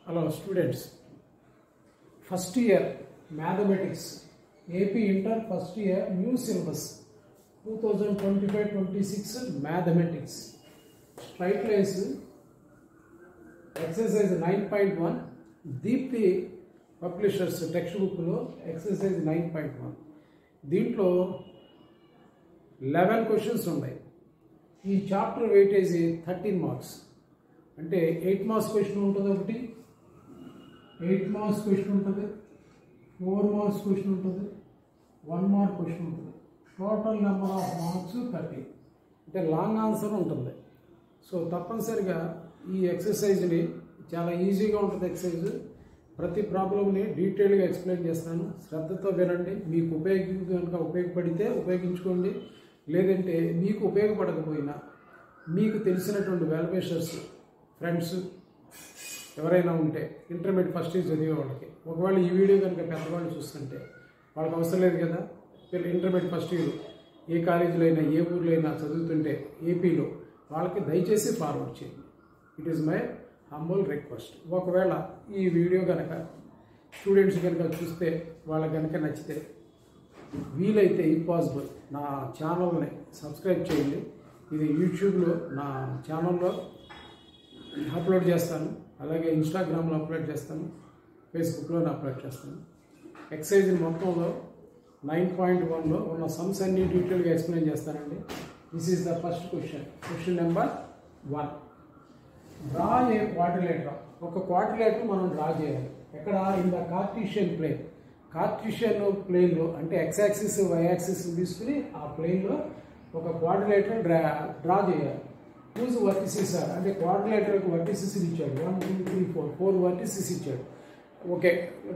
Hello students, first year mathematics, AP Inter first year new syllabus 2025-26 mathematics, straight lines exercise 9.1 Deepthi publishers textbook lo exercise 9.1 దీంట్లో 11 questions ఉన్నాయి. ఈ chapter weightage 13 marks అంటే 8 marks question ఉంటుంది, ఒకటి 8 marks question ఉంటుంది, 4 marks question ఉంటుంది, 1 mark question ఉంటుంది. Total number of marks 30 అంటే లాంగ్ ఆన్సర్ ఉంటుంది. సో తప్పనిసరిగా ఈ ఎక్సర్సైజ్ని చాలా ఈజీగా ఉంటుంది. ఎక్సర్సైజ్ ప్రతి ప్రాబ్లమ్ని డీటెయిల్గా ఎక్స్ప్లెయిన్ చేస్తాను, శ్రద్ధతో వినండి. మీకు ఉపయోగపడితే ఉపయోగించుకోండి, లేదంటే మీకు ఉపయోగపడకపోయినా మీకు తెలిసినటువంటి వెల్విషర్స్ ఫ్రెండ్స్ ఎవరైనా ఉంటే ఇంటర్మీడియట్ ఫస్ట్ ఇయర్ చదివే వాళ్ళకి, ఒకవేళ ఈ వీడియో కనుక పెద్దవాళ్ళు చూస్తుంటే వాళ్ళకి అవసరం లేదు కదా, ఇంటర్మీడియట్ ఫస్ట్ ఇయర్ ఏ కాలేజీలో అయినా ఏ ఊర్లో అయినా చదువుతుంటే ఏపీలో వాళ్ళకి దయచేసి ఫార్వర్డ్ చేయండి. It is my humble request. ఒకవేళ ఈ వీడియో కనుక స్టూడెంట్స్ కనుక చూస్తే వాళ్ళకి కనుక నచ్చితే వీలైతే ఇంపాసిబుల్ నా ఛానల్ని సబ్స్క్రైబ్ చేయండి. ఇది యూట్యూబ్లో నా ఛానల్లో అప్లోడ్ చేస్తాను, అలాగే ఇన్స్టాగ్రామ్లో అప్లోడ్ చేస్తాను, ఫేస్బుక్లో అప్లోడ్ చేస్తాను. ఎక్సర్సైజ్ మొత్తంలో 9.1లో ఉన్న సమ్స్ అన్ని డీటెయిల్గా ఎక్స్ప్లెయిన్ చేస్తానండి. This is the first question. Question number 1. Draw a quadrilateral. ఒక క్వాడ్రిలేటర్ మనం డ్రా చేయాలి. ఎక్కడ? In the Cartesian plane. Cartesian ప్లేన్లో అంటే ఎక్స్ యాక్సిస్ వై యాక్సిస్ తీసుకుని ఆ ప్లేన్లో ఒక క్వాడ్రిలేటర్ డ్రా చేయాలి. యూజ్ వర్టిసిస్ అంటే క్వాడ్రిలేటర్కి వర్టిసిస్ ఇచ్చాడు, 1 2 3 4 వర్టిసిస్ ఇచ్చాడు. ఓకే,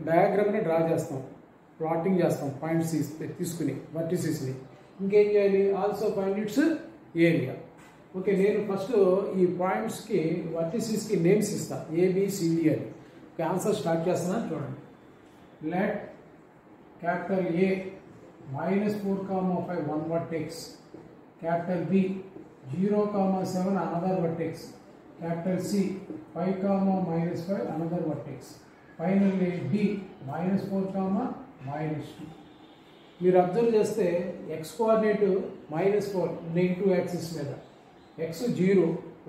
డయాగ్రామ్ని డ్రా చేస్తాం, ప్లాటింగ్ చేస్తాం పాయింట్స్ తీసుకుని వర్టిసిస్ని. ఇంకేం చేయాలి? Also find its area. Okay, నేను ఫస్ట్ ఈ పాయింట్స్కి వర్టిసిస్కి నేమ్స్ ఇస్తాను, ఏబిసిడి అని. ఓకే, ఆన్సర్ స్టార్ట్ చేస్తున్నాను చూడండి. Let capital A -4,5 1 vertex, capital B 0,7 another vertex, capital C 5,-5 another vertex, finally D -4,-2. మీరు అబ్జర్వ్ చేస్తే x కోఆర్డినేట్ -4 నెగిటివ్ యాక్సిస్ మీద, x 0,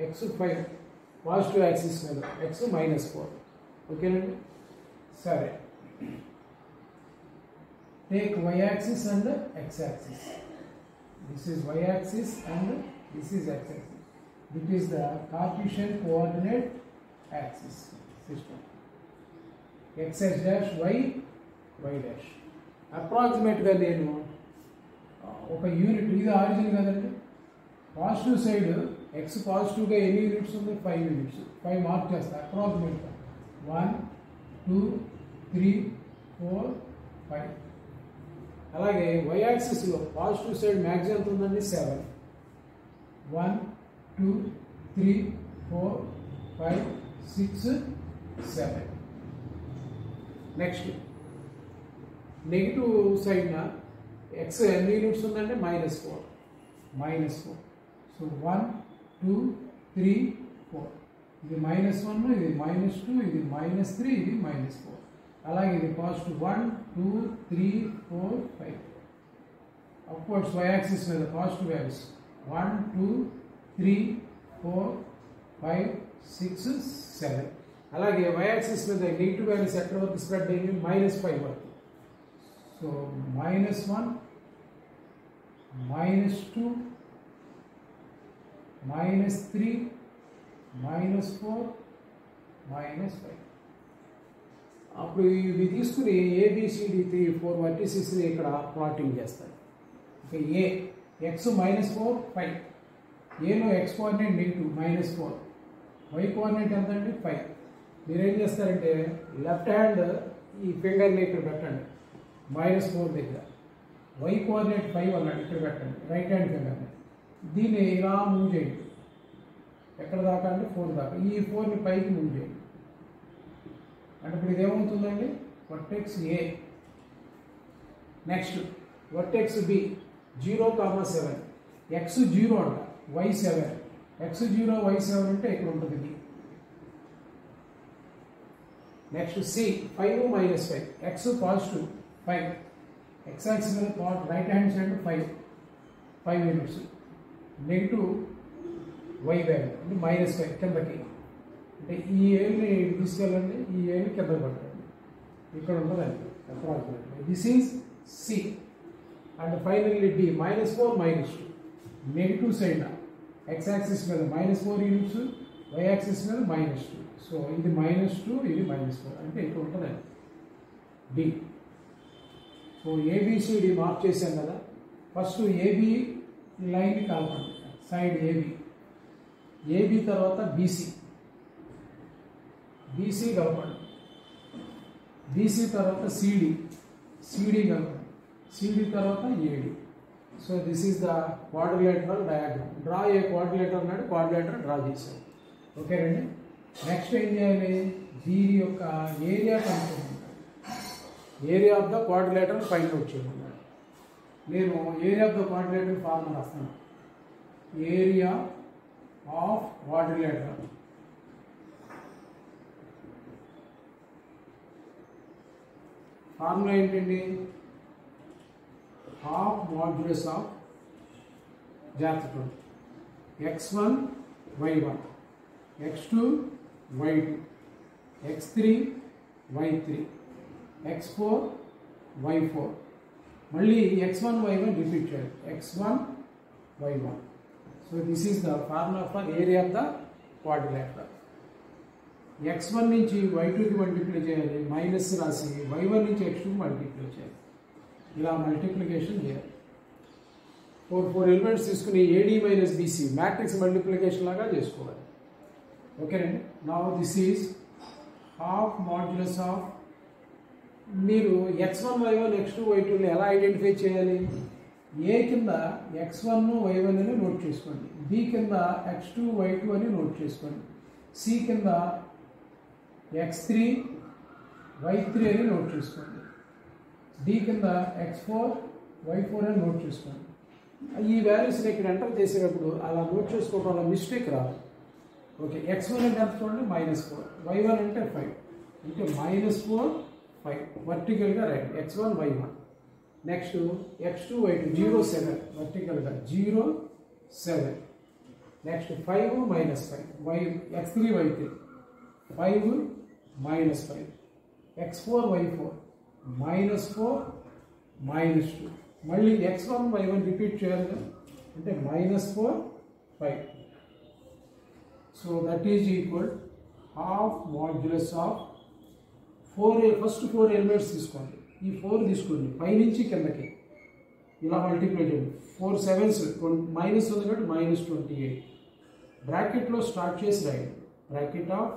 x 5 పాజిటివ్ యాక్సిస్ మీద, x -4. ఓకేనండి, సరే. Take y axis and x axis. This is y axis and this is x axis. This is the Cartesian coordinate axis system. X dash y dash. Approximate గా నేను ఒక unit, ఇది origin కదండి. Positive side x పాజిటివ్గా ఎన్ని units ఉంది? 5 units. 5 mark చేస్తాను అప్రాక్సిమేట్గా. 1 2 3 4 5. అలాగే వై యాక్సిస్లో పాజిటివ్ సైడ్ మ్యాక్సిమం ఎంత ఉందండి? 7. 1 2 3 4 5 6 7. నెక్స్ట్ నెగిటివ్ సైడ్న ఎక్స్ ఎన్ని యూనిట్స్ ఉందంటే -4. సో 1 2 3 4. ఇది -1, ఇది -2, ఇది -3, ఇది -4. అలాగే ఇది పాజిటివ్ 1 2 3 4 5. అప్వర్డ్స్ వై యాక్సిస్ మీద పాజిటివ్ వాల్యూస్ 1 2 3 4 5 6 7. అలాగే వై యాక్సిస్ మీద నెగిటివ్ వాల్యూస్ ఎక్కడ వరకు స్ప్రెడ్ అయ్యింది? -5 వరకు. సో -1 -2 -3 -4 -5. అప్పుడు ఇవి తీసుకుని ఏబిసిడి 3 4 వర్టిసిస్ని ఇక్కడ ప్లాటింగ్ చేస్తాయి. Okay, A x -4 5. ఏలో x coordinate negative -4, y coordinate ఎంత అండి? 5. మీరేం చేస్తారంటే లెఫ్ట్ హ్యాండ్ ఈ ఫింగర్ని ఇక్కడ పెట్టండి -4 దగ్గర, వై కోఆర్డినేట్ 5 అన్నాడు ఇక్కడ పెట్టండి, రైట్ హ్యాండ్ ఫింగర్ని. దీన్ని ఇలా మూవ్ చేయండి. ఎక్కడ దాకా అంటే 4 దాకా. ఈ 4ని పైకి మూవ్ చేయండి. అంటే ఇప్పుడు ఇదేమవుతుందండి? Vertex A. Next vertex B 0,7. x 0 అంట, y 7. x 0 y 7 అంటే ఇక్కడ ఉంటుంది B. Next C 5 minus 5, X positive 5, X axis మీద right hand side 5 units, negative Y value అంటే -5 కిందకి, అంటే ఈ ఏని తీసుకెళ్ళండి, ఈ ఏని కింద పట్టండి, ఇక్కడ ఉంటుందండి approximately. This is C. And finally D -4 -2, negative side x axis మీద -4 యూనిట్స్, వై యాక్సిస్ మీద -2. సో ఇది -2, ఇది -4, అంటే ఇక్కడ ఉంటుందండి డి. సో ఏబిసిడి మార్క్ చేశాం కదా. ఫస్ట్ ఏబి లైన్ కలపండి, సైడ్ ఏబి తర్వాత బీసీ కలపండి, బీసీ తర్వాత సిడి కలపండి, సిడి తర్వాత AD. So this is the quadrilateral diagram. Draw a quadrilateral అన్నాడు, క్వాడ్రిలేటర్ డ్రా చేశాం. ఓకేనండి. నెక్స్ట్ ఏం చేయాలి, దీని యొక్క ఏరియా కనుక్కోండి. Area of the quadrilateral find out చేయమన్నాడు. నేను area of the quadrilateral formula రాస్తాను. ఏరియా ఆఫ్ క్వాడ్రిలేటర్ ఫార్ములా ఏంటండి, హాఫ్ మాడ్యులస్ ఆఫ్ జాగ్రత్త x1 y1, x2 y2, x3 y3, x4 y4. మళ్ళీ x1 y1 రిపీట్ చేయాలి, x1 y1. So this is the formula for area of the quadrilateral. x1 నుంచి y2కి multiply చేయాలి, minus రాసి y1 నుంచి x2కి multiply చేయాలి. ఇలా multiplication చేయాలి. 4 ఎలిమెంట్స్ తీసుకుని AD minus BC matrix multiplication లాగా చేసుకోవాలి. ఓకేనండి. Now this is half modulus of, మీరు x1 y1 x2 y2ని ఎలా ఐడెంటిఫై చేయాలి, ఏ కింద x1 y1 అని నోట్ చేసుకోండి, బి కింద x2 y2 అని నోట్ చేసుకోండి, సి కింద x3 y3 అని నోట్ చేసుకోండి, డి కింద x4 y4 అని నోట్ చేసుకోండి. ఈ వాల్యూస్ని ఇక్కడ ఎంటర్ చేసేటప్పుడు అలా నోట్ చేసుకోవడం వల్ల మిస్టేక్ రాదు. ఓకే, x1 అంటే ఎంత చూడండి -4, y1 అంటే 5, అంటే -4 5 వర్టికల్గా right, x1 y1. Next x2 y2 0 7 వర్టికల్గా 0 7. Next 5 -5 x3 y3 5 -5, x4 y4 -4 -2. మళ్ళీ x1 y1 రిపీట్ చేయాలి కదా, అంటే -4 5. So that is equal half modulus of 4. First 4 elements తీసుకోండి, ఈ 4 తీసుకోండి, పై నుంచి కిందకి ఇలా మల్టిప్లై చేయండి. 4 7s మైనస్ ఉంది కాబట్టి -28 బ్రాకెట్లో స్టార్ట్ చేసి రాయండి, బ్రాకెట్ ఆఫ్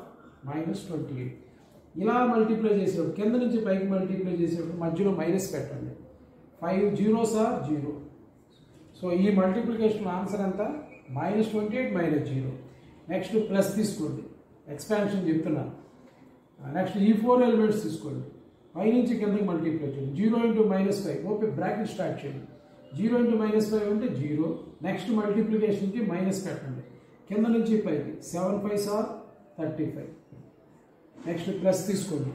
-28. ఇలా మల్టిప్లై చేసేటప్పుడు కింద నుంచి పైకి మల్టిప్లై చేసేటప్పుడు మధ్యలో మైనస్ పెట్టండి. 5 zeros are 0. సో ఈ మల్టిప్లికేషన్ ఆన్సర్ అంతా -28 -0. నెక్స్ట్ ప్లస్ తీసుకోండి, ఎక్స్పాన్షన్ చెప్తున్నాను. నెక్స్ట్ ఈ 4 ఎలిమెంట్స్ తీసుకోండి, పై నుంచి కిందకి మల్టిప్లై చేయండి. 0 × -5 ఓకే, బ్రాకెట్ స్టార్ట్ చేయండి. 0 × -5 అంటే 0. నెక్స్ట్ మల్టిప్లికేషన్కి మైనస్ పెట్టండి, కింద నుంచి పైకి 7 5s are 35. నెక్స్ట్ ప్లస్ తీసుకోండి,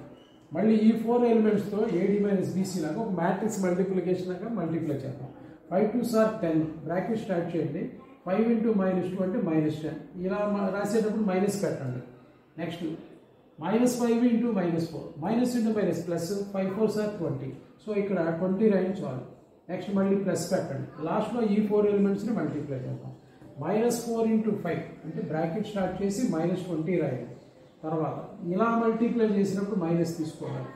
మళ్ళీ ఈ 4 ఎలిమెంట్స్తో ఏడి మైనస్ బీసీ లాగా ఒక మ్యాట్రిక్స్ మల్టిప్లికేషన్ లాగా మల్టిప్లై చేద్దాం. 5 2s are 10 బ్రాకెట్ స్టార్ట్ చేయండి. 5 × -2 అంటే -10. ఇలా రాసేటప్పుడు మైనస్ పెట్టండి. Next -5 × -4 minus into minus plus 5 4s are 20. So ఇక్కడ 20 రాయండి చాలు. నెక్స్ట్ మళ్ళీ ప్లస్ పెట్టండి, లాస్ట్లో ఈ 4 ఎలిమెంట్స్ని మల్టిప్లై చేద్దాం. -4 × 5 అంటే బ్రాకెట్ స్టార్ట్ చేసి -20 రాయండి. తర్వాత ఇలా మల్టిప్లై చేసినప్పుడు మైనస్ తీసుకోవాలి.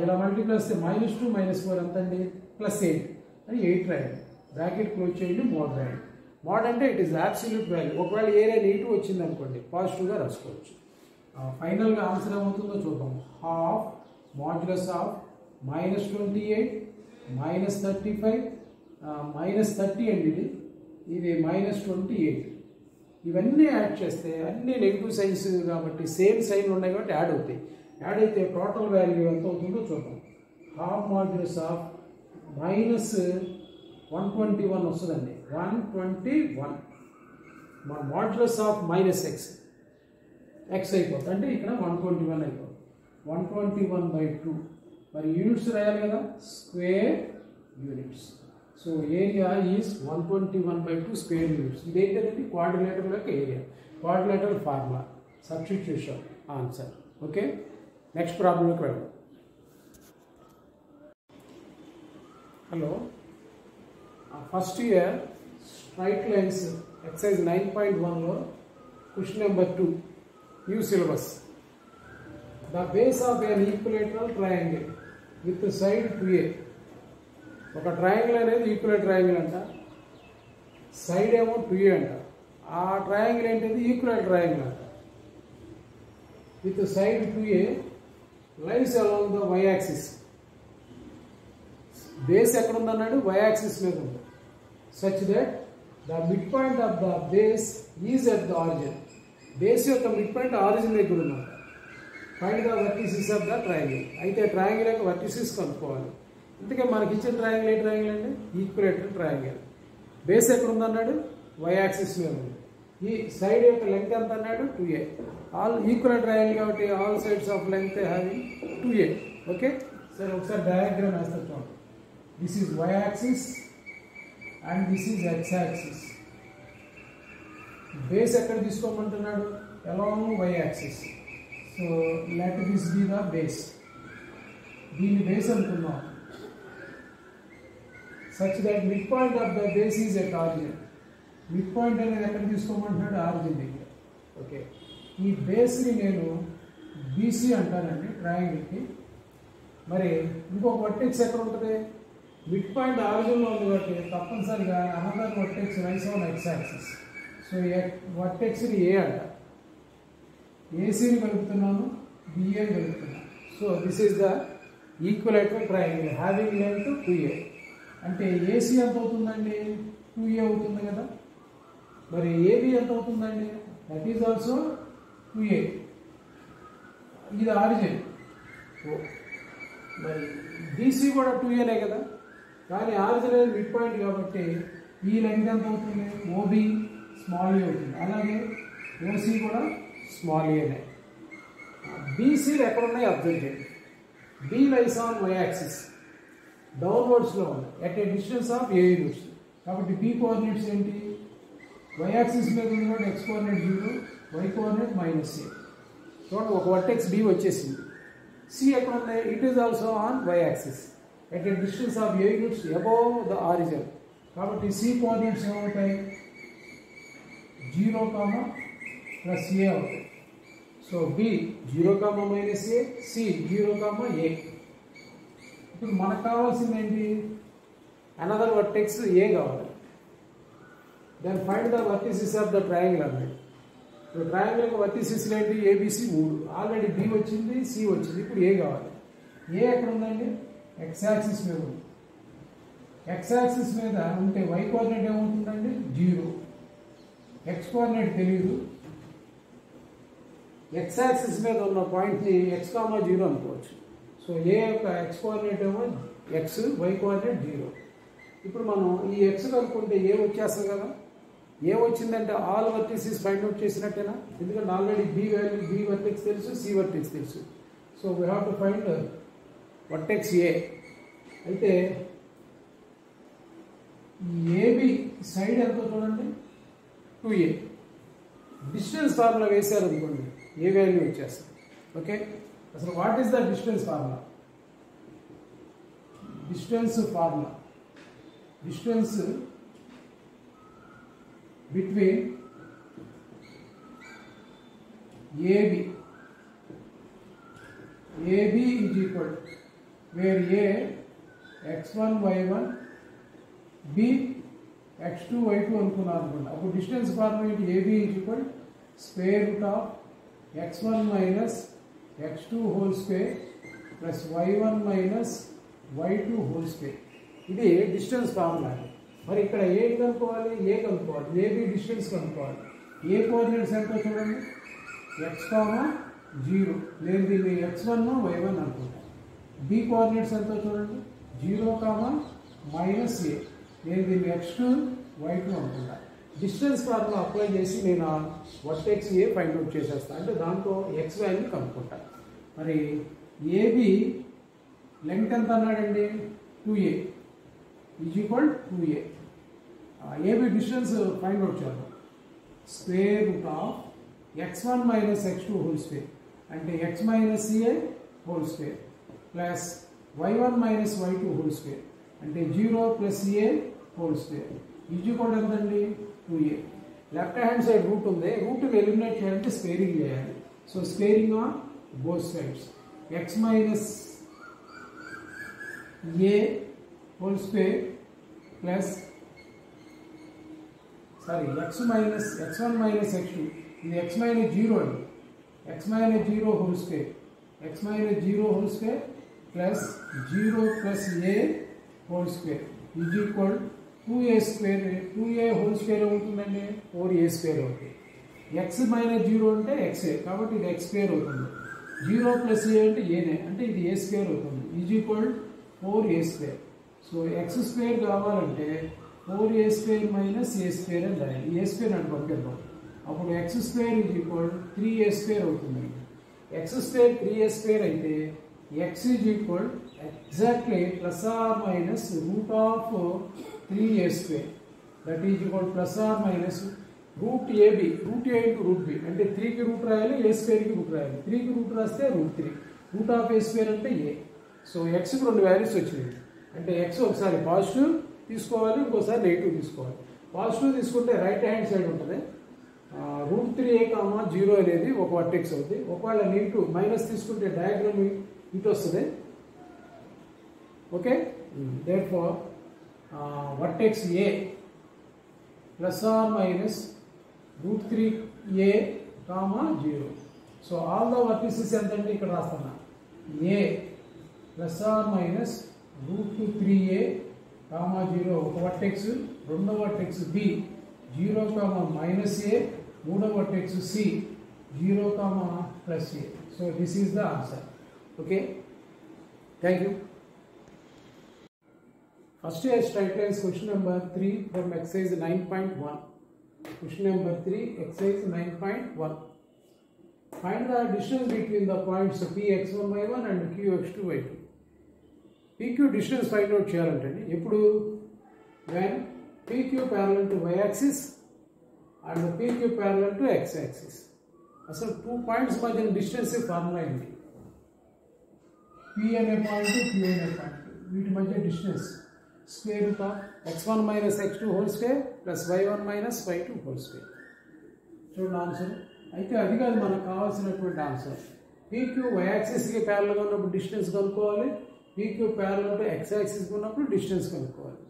ఇలా మల్టిప్లై చేస్తే -2 -4 ఎంత అండి, +8 అని 8 రాయండి. బ్రాకెట్ క్లోజ్ చేయండి, మోడ్ రాయండి. మోడ్ అంటే ఇట్ ఈస్ అబ్సల్యూట్ వాల్యూ. ఒకవేళ ఏరియా నెగిటివ్ వచ్చింది అనుకోండి, పాజిటివ్గా రాసుకోవచ్చు. ఫైనల్గా ఆన్సర్ ఏమవుతుందో చూద్దాం. హాఫ్ మాడ్యులస్ ఆఫ్ -28 -35 -30 అండి, ఇది -28. ఇవన్నీ యాడ్ చేస్తే అన్ని నెగిటివ్ సైన్స్ కాబట్టి సేమ్ సైన్లు ఉన్నాయి కాబట్టి యాడ్ అవుతాయి. యాడ్ అయితే టోటల్ వాల్యూ ఎంత అవుతుందో చూద్దాం. హాఫ్ మాడ్యులస్ ఆఫ్ -121 వస్తుందండి, 121. మాడ్యులస్ ఆఫ్ -x అయిపోతుంది, అంటే ఇక్కడ 121 అయిపోతుంది. 121/2 మరి యూనిట్స్ రాయాలి కదా square units so area is 121/2 square units ఇదేంటంటే క్వాడ్రిలేటరల్ యొక్క area quadrilateral formula substitution answer okay next ప్రాబ్లంలోకి వెళ్దాం hello first year straight lines exercise 9.1లో question number 2 new syllabus the base of an equilateral triangle with side 2a ఒక triangle అనేది equilateral triangle అంట side ఏమో 2a అంట ఆ triangle ఏంటిది ఈక్విలేటర్ ట్రయాంగిల్ అంట with side 2a lines along the y axis base ఎక్కడ ఉందన్నాడు y యాక్సిస్ మీద ఉంది such that the mid point of the base is at the origin base యొక్క మిడ్ పాయింట్ ఆరిజిన్ దగ్గర ఉన్నమాట find the vertices of the triangle అయితే triangle యొక్క vertices కనుక్కోవాలి అందుకే మనకి ఇచ్చిన ట్రయాంగిల్ ఏ ట్రయాంగిల్ అండి ఈక్విలేటర్ ట్రయాంగిల్ బేస్ ఎక్కడ ఉందన్నాడు y యాక్సిస్ మీద ఉంది ఈ సైడ్ యొక్క లెంగ్త్ ఎంత అన్నాడు 2a ఆల్ ఈక్విలేటర్ ట్రయాంగిల్ కాబట్టి all sides of length having 2a okay సరే ఒకసారి డయాగ్రామ్ వేస్తా చూడండి this is y axis and this is x axis base ఎక్కడ తీసుకోమంటున్నాడు along y axis so let this be the base దీని base అనుకున్నాం such that mid point of the base is at origin midpoint అనేది ఎక్కడ తీసుకోమంటున్నాడు origin దగ్గర okay ఈ బేస్ని నేను BC అంటానండి ట్రయాంగిల్కి మరి ఇంకొక వర్టెక్స్ ఎక్కడ ఉంటుంది మిడ్ పాయింట్ ఆరిజిన్లో ఉంది కాబట్టి తప్పనిసరిగా another vertex lies on x axis so వర్టెక్స్ని ఏ అంట ఏసీని కలుపుతున్నాను బిఏని కలుపుతున్నాను so this is the equilateral triangle having length 2a అంటే ఏసీ ఎంత అవుతుందండి 2a అవుతుంది కదా మరి ఏబి ఎంత అవుతుందండి దట్ ఈజ్ ఆల్సో 2a ఇది ఆరిజిన్ మరి బీసీ కూడా 2aనే కదా కానీ ఆరిజిన్ అనేది మిడ్ పాయింట్ కాబట్టి ఈ లెంగ్త్ ఎంత అవుతుంది ఓబి స్మాల్ ఏ అవుతుంది అలాగే ఓసీ కూడా స్మాల్ ఏనే బీసీలు ఎక్కడ ఉన్నాయి అబ్జర్వ్ చేయండి B lies on y axis డౌన్వర్డ్స్లో ఉంది at a distance of a units కాబట్టి బి కోఆర్డినేట్స్ ఏంటి y యాక్సిస్ మీద ఉంది కాబట్టి x coordinate 0 y coordinate -a చూడండి ఒక వర్టెక్స్ బి వచ్చేసింది సి ఎక్కడ ఉంది it is also on y axis at a distance of a units above the origin కాబట్టి సి కోఆర్డినేట్స్ ఏమవుతాయి 0, ప్లస్ a అవుతాయి so B 0, -a C 0, a ఇప్పుడు మనకు కావాల్సింది ఏంటి అనదర్ వర్టెక్స్ ఏ కావాలి then find the vertices of the triangle అన్నాడు ఇప్పుడు ట్రయాంగిల్ యొక్క వర్టిసిస్లు ఏంటి ఏబిసి 3 ఆల్రెడీ బి వచ్చింది సి వచ్చింది ఇప్పుడు ఏ కావాలి ఏ ఎక్కడ ఉందండి x యాక్సిస్ మీద ఉంది x యాక్సిస్ మీద ఉంటే y కోఆర్డినేట్ ఏమవుతుందండి 0 x కోఆర్డినేట్ తెలియదు x యాక్సిస్ మీద ఉన్న పాయింట్ని x, 0 అనుకోవచ్చు సో ఏ యొక్క x కోఆర్డినేట్ ఏమో x y కోఆర్డినేట్ 0 ఇప్పుడు మనం ఈ x కనుక్కుంటే ఏ వచ్చేస్తుంది కదా ఏ వచ్చిందంటే ఆల్ వర్టిసిస్ ఫైండ్ అవుట్ చేసినట్టేనా ఎందుకంటే already B value B vertex తెలుసు సి వర్టెక్స్ తెలుసు so we have to find vertex A అయితే ఏబి సైడ్ ఎంతో చూడండి 2a డిస్టెన్స్ ఫార్ములా వేశారు అనుకోండి ఏ వాల్యూ వచ్చేస్తుంది ఓకే అసలు what is the distance formula distance between AB is equal where A x1 y1 b x2 y2 అనుకున్నాను అనుకోండి అప్పుడు డిస్టెన్స్ ఫార్ములా ఏంటి AB is equal square root of x1 minus x2 whole square plus y1 minus y2 whole square ఇది distance formula మరి ఇక్కడ ఏ కనుక్కోవాలి ఏ కనుక్కోవాలి AB distance కనుక్కోవాలి ఏ కోఆర్డినేట్స్ ఎంతో చూడండి x, 0 నేను దీన్ని x1 y1 అనుకుంటాను బి కోఆర్డినేట్స్ ఎంతో చూడండి 0, -a నేను దీన్ని x2 y2 అనుకుంటా డిస్టెన్స్ ఫార్ములా అప్లై చేసి నేను వర్టెక్స్ ఏ ఫైండ్ అవుట్ చేసేస్తాను అంటే దాంట్లో x వాల్యూ కనుక్కుంటాను మరి ఏబి లెంగ్త్ ఎంత అన్నాడండి 2a is equal 2a. AB distance find out చేద్దాం. Square root of x1 minus x2 whole square అంటే x minus a whole square plus y1 minus y2 whole square అంటే 0 plus a whole square is equal ఎంతండి 2a. Left hand side root ఉంది, రూట్ని eliminate చేయాలంటే squaring చేయాలి. So squaring on both sides x minus a whole square plus x1 minus x2 ఇది x minus 0 అండి, x minus 0 whole square plus 0 plus a whole square is equal 2a square. 2a whole square అవుతుందండి 4a square అవుతుంది. x minus 0 అంటే xa కాబట్టి ఇది x square అవుతుంది. 0 plus a అంటే aనే అంటే ఇది a స్క్వేర్ అవుతుంది is equal 4a square. So x square కావాలంటే 4a square minus a square అని రాయాలి. a స్క్వేర్ అంటే పంపిద్దాం. అప్పుడు x square is equal 3a square అవుతుందండి. x స్క్వేర్ 3a స్క్వేర్ అయితే x is equal exactly plus or minus root of 3a square that is equal plus or minus root AB root a into root b అంటే 3కి route రాయాలి, a స్క్వేర్కి route రాయాలి. 3కి root రాస్తే root 3 root of a square అంటే a. So xకి 2 values వచ్చినాయి అంటే x ఒకసారి పాజిటివ్ తీసుకోవాలి, ఇంకోసారి నెగిటివ్ తీసుకోవాలి. పాజిటివ్ తీసుకుంటే రైట్ హ్యాండ్ సైడ్ ఉంటుంది. రూట్ 3a, 0 అనేది ఒక వర్టెక్స్ అవుతుంది. ఒకవేళ నెగిటివ్ మైనస్ తీసుకుంటే డయాగ్రామ్ ఇటు వస్తుంది. Okay, therefore vertex a plus or minus root 3a, 0. So all the vertices ఎంతంటే ఇక్కడ రాస్తున్నా a plus or minus root 3a, 0 ఒక వర్టెక్స్, రెండో వర్టెక్స్ b 0, మైనస్ a, మూడో vertex c 0, plus a. So this is the answer. Okay, thank you. First is straight lines question number 3 from exercise 9.1. Question number 3, exercise 9.1. Find the distance between the points Px1, y1 and Qx2, y2. PQ distance find out చేయాలంటే ఇప్పుడు when PQ parallel to y axis and PQ parallel to x axis. అసలు 2 points మధ్య distance formula ఏంటి? P అనే point, Q అనే point, వీటి మధ్య distance square root of x1 minus x2 whole square plus y1 minus y2 whole square. చూడండి answer. అయితే అది కాదు మనకు కావాల్సినటువంటి ఆన్సర్. PQ y యాక్సిస్కి ప్యారలల్గా ఉన్నప్పుడు డిస్టెన్స్ కనుక్కోవాలి, PQ ప్యారలల్ టు x యాక్సిస్కి ఉన్నప్పుడు డిస్టెన్స్ కనుక్కోవాలి.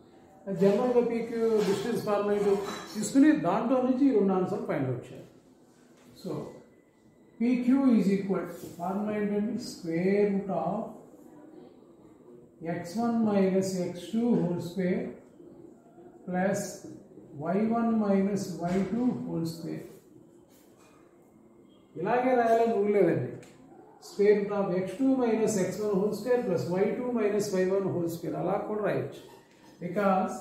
జనరల్గా PQ డిస్టెన్స్ ఫార్ములా తీసుకుని దాంట్లో నుంచి ఈ 2 ఆన్సర్ ఫైండ్ అవుట్ చేయాలి. So PQ is equal formula ఏంటంటే square root of x1 minus x2 whole square plus y1 minus y2 whole square. ఇలాగే రాయాలని రూల్ లేదండి. Square root of x2 minus x1 whole square plus y2 minus y1 whole square అలా కూడా రాయొచ్చు. Because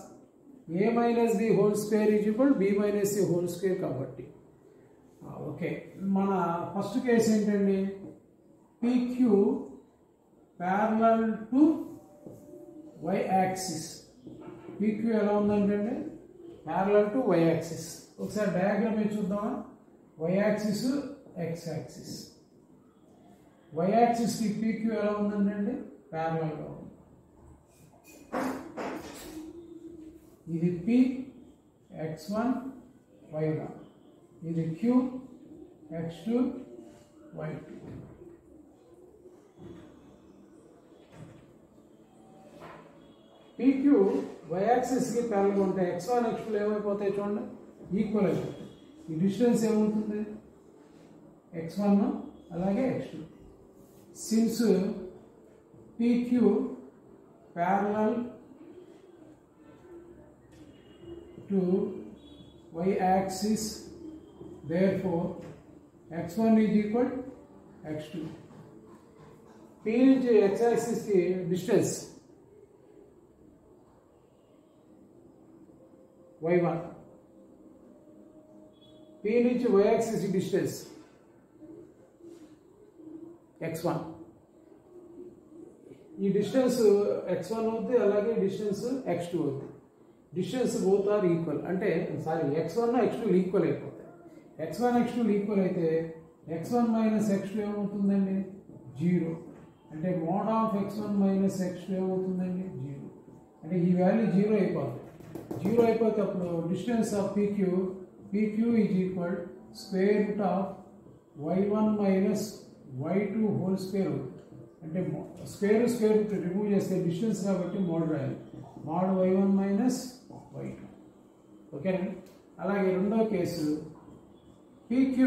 a minus b whole square is equal b minus c whole square కాబట్టి. Okay, మన first case ఏంటండి? PQ parallel to y axis. PQ ఎలా ఉందంటే parallel to y axis. ఒకసారి diagram చూద్దామా? y axis, x axis. y యాక్సిస్కి PQ ఎలా ఉందంటే ప్యారలల్గా ఉంది. ఇది P x1 y1, ఇది Q x2 y2. PQ y యాక్సిస్కి ప్యారలల్గా ఉంటే x1 x2 ఏమైపోతాయి చూడండి, ఈక్వల్ అయిపోతాయి. ఈ డిస్టెన్స్ ఏమవుతుంది? x1 అలాగే x2. Since PQ parallel to y axis, therefore x1 is equal x2. P నుంచి x యాక్సిస్కి డిస్టెన్స్ y1, P నుంచి y యాక్సిస్ డిస్టెన్స్ x1. ఈ డిస్టెన్స్ x1 అవుద్ది, అలాగే డిస్టెన్స్ x2 అవుద్ది. డిస్టెన్స్ బోత్ ఆర్ ఈక్వల్, అంటే sorry x1 x2 equal అయిపోతాయి. x1 x2 equal అయితే x1 minus x2 ఏమవుతుందండి? 0. అంటే mode of x1 minus x2 ఏమవుతుందండి? 0. అంటే ఈ వాల్యూ 0 అయిపోతుంది. 0 అయిపోతే అప్పుడు distance of PQ is equal square root of y1 minus y2 whole square అవుతుంది. అంటే స్క్వేర్ రూట్ రిమూవ్ చేస్తే డిస్టెన్స్ కాబట్టి మోడ్ రాయాలి. Mode y1 minus y2. ఓకేనండి. అలాగే రెండో case PQ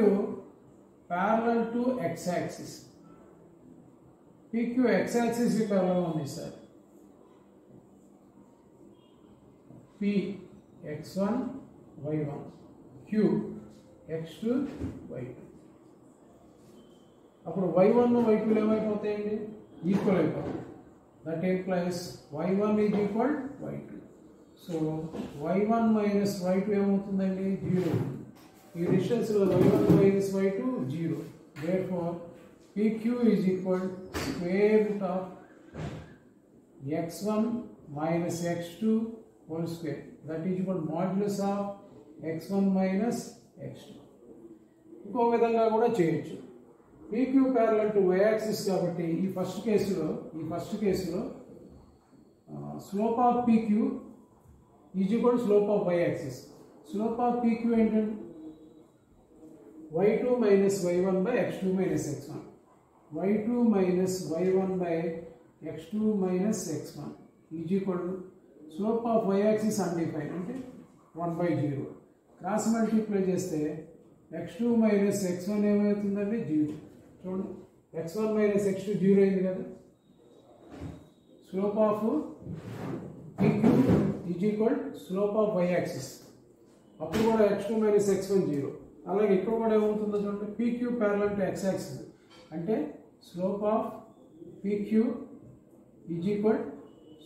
parallel to x axis. PQ x axis కి parallel ఉంది sir. P x1 y1, Q x2 y2. అప్పుడు y1 y2 ఏమైపోతాయండి? ఈక్వల్ అయిపోతాయి. That implies y1 is equal y2. So y1 minus y2 ఏమవుతుందండి? 0. ఈ డిస్టెన్స్లో y1 minus y2 0. Therefore PQ is equal square root of x1 minus x2 whole square, that is equal modulus of x1 minus x2. ఇంకో విధంగా కూడా చేయొచ్చు. PQ parallel to y axis కాబట్టి ఈ first కేసులో slope of PQ is equal slope of y axis. Slope of PQ ఏంటంటే y2 minus y1 by x2 minus x1. y2 minus y1 by x2 minus x1 is equal slope of y axis undefined, అంటే 1/0. Cross multiply చేస్తే x2 minus x1 ఏమవుతుందండి? 0. చూడండి, x1 minus x2 0 అయింది కదా. Slope of PQ is equal slope of y axis. అప్పుడు కూడా x2 minus x1 0. అలాగే ఇక్కడ కూడా ఏమవుతుందో చూడండి, PQ parallel to x axis, అంటే slope of PQ is equal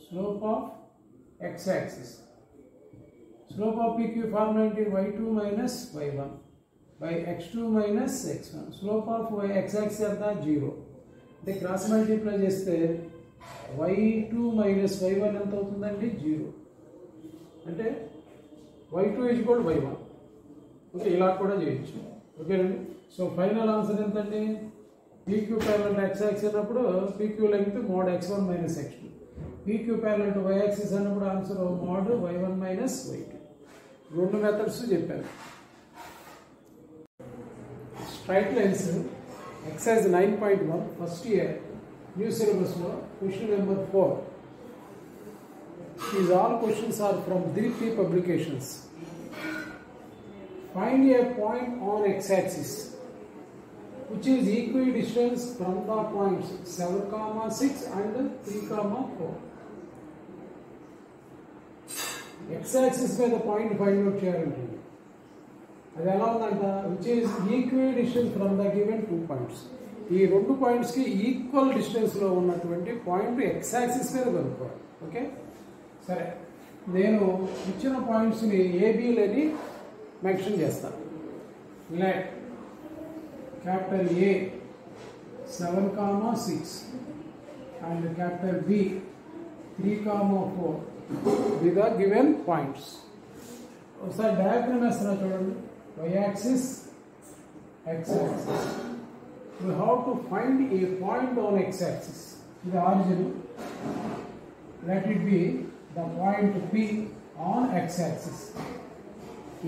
slope of x axis. Slope of PQ formula is y2 minus y1 by x2 minus x1. Slope of x axis is 0. అంటే cross multiply చేస్తే y2 minus y1 ఎంత అవుతుందండి? 0. అంటే y2 is equal to y1. Okay, ఇలా కూడా చేయొచ్చు. ఓకేనండి. So final answer ఎంతండి? PQ parallel to x axis అన్నప్పుడు PQ length mod x1 minus x2. PQ parallel to y axis అన్నప్పుడు answer mod y1 minus y2. రెండు మెథడ్స్ చెప్పాను. Straight lines exercise 9.1 first year new సిలబస్లో question number 4. These all questions are from Deepti publications. Find a point on x-axis which is equidistant from the points 7, 6 and 3, 4. x-axis మీద point find out చేయాలంటే అది ఎలా ఉందంట? Which is equidistance from the given 2 points. ఈ 2 పాయింట్స్కి equal డిస్టెన్స్లో ఉన్నటువంటి point x-axis మీద కనుక్కోవాలి. ఓకే, సరే, నేను ఇచ్చిన పాయింట్స్ని ఏబీలని మెన్షన్ చేస్తాను. Let capital A 7, 6 and capital B 3, 4 with the given points. ఒకసారి డయాగ్రమ్ వేస్తున్నా చూడండి. y axis, x axis. We have to find a point on x axis. ఇది origin. Let it be the point P on x axis.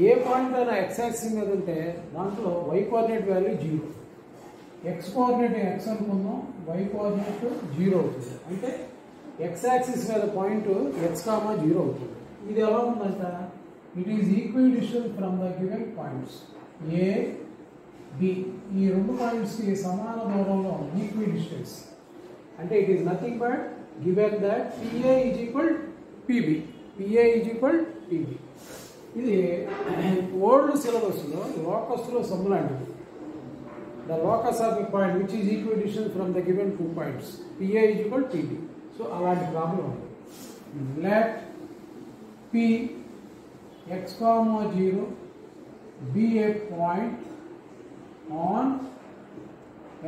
A point అయినా x axis మీద ఉంటే దాంట్లో y coordinate value 0, x coordinate x అనుకుందాం, y coordinate 0 అవుతుంది. అంటే x axis మీద point x, 0 అవుతుంది. ఇది ఎలా ఉందంట? It is equidistant from the given points A, B. ఈ 2 పాయింట్స్కి సమాన దూరంలో ఈక్విడిస్టెన్స్. అంటే it is nothing but given that PA is equal PB. PA is equal PB. ఇది ఓల్డ్ సిలబస్లో లోకస్లో సమ్ లాంటిది. The locus of a point which is equidistant from the given 2 points PA is equal PB. So అలాంటి problem ఉంది. Let P x, 0 be a point on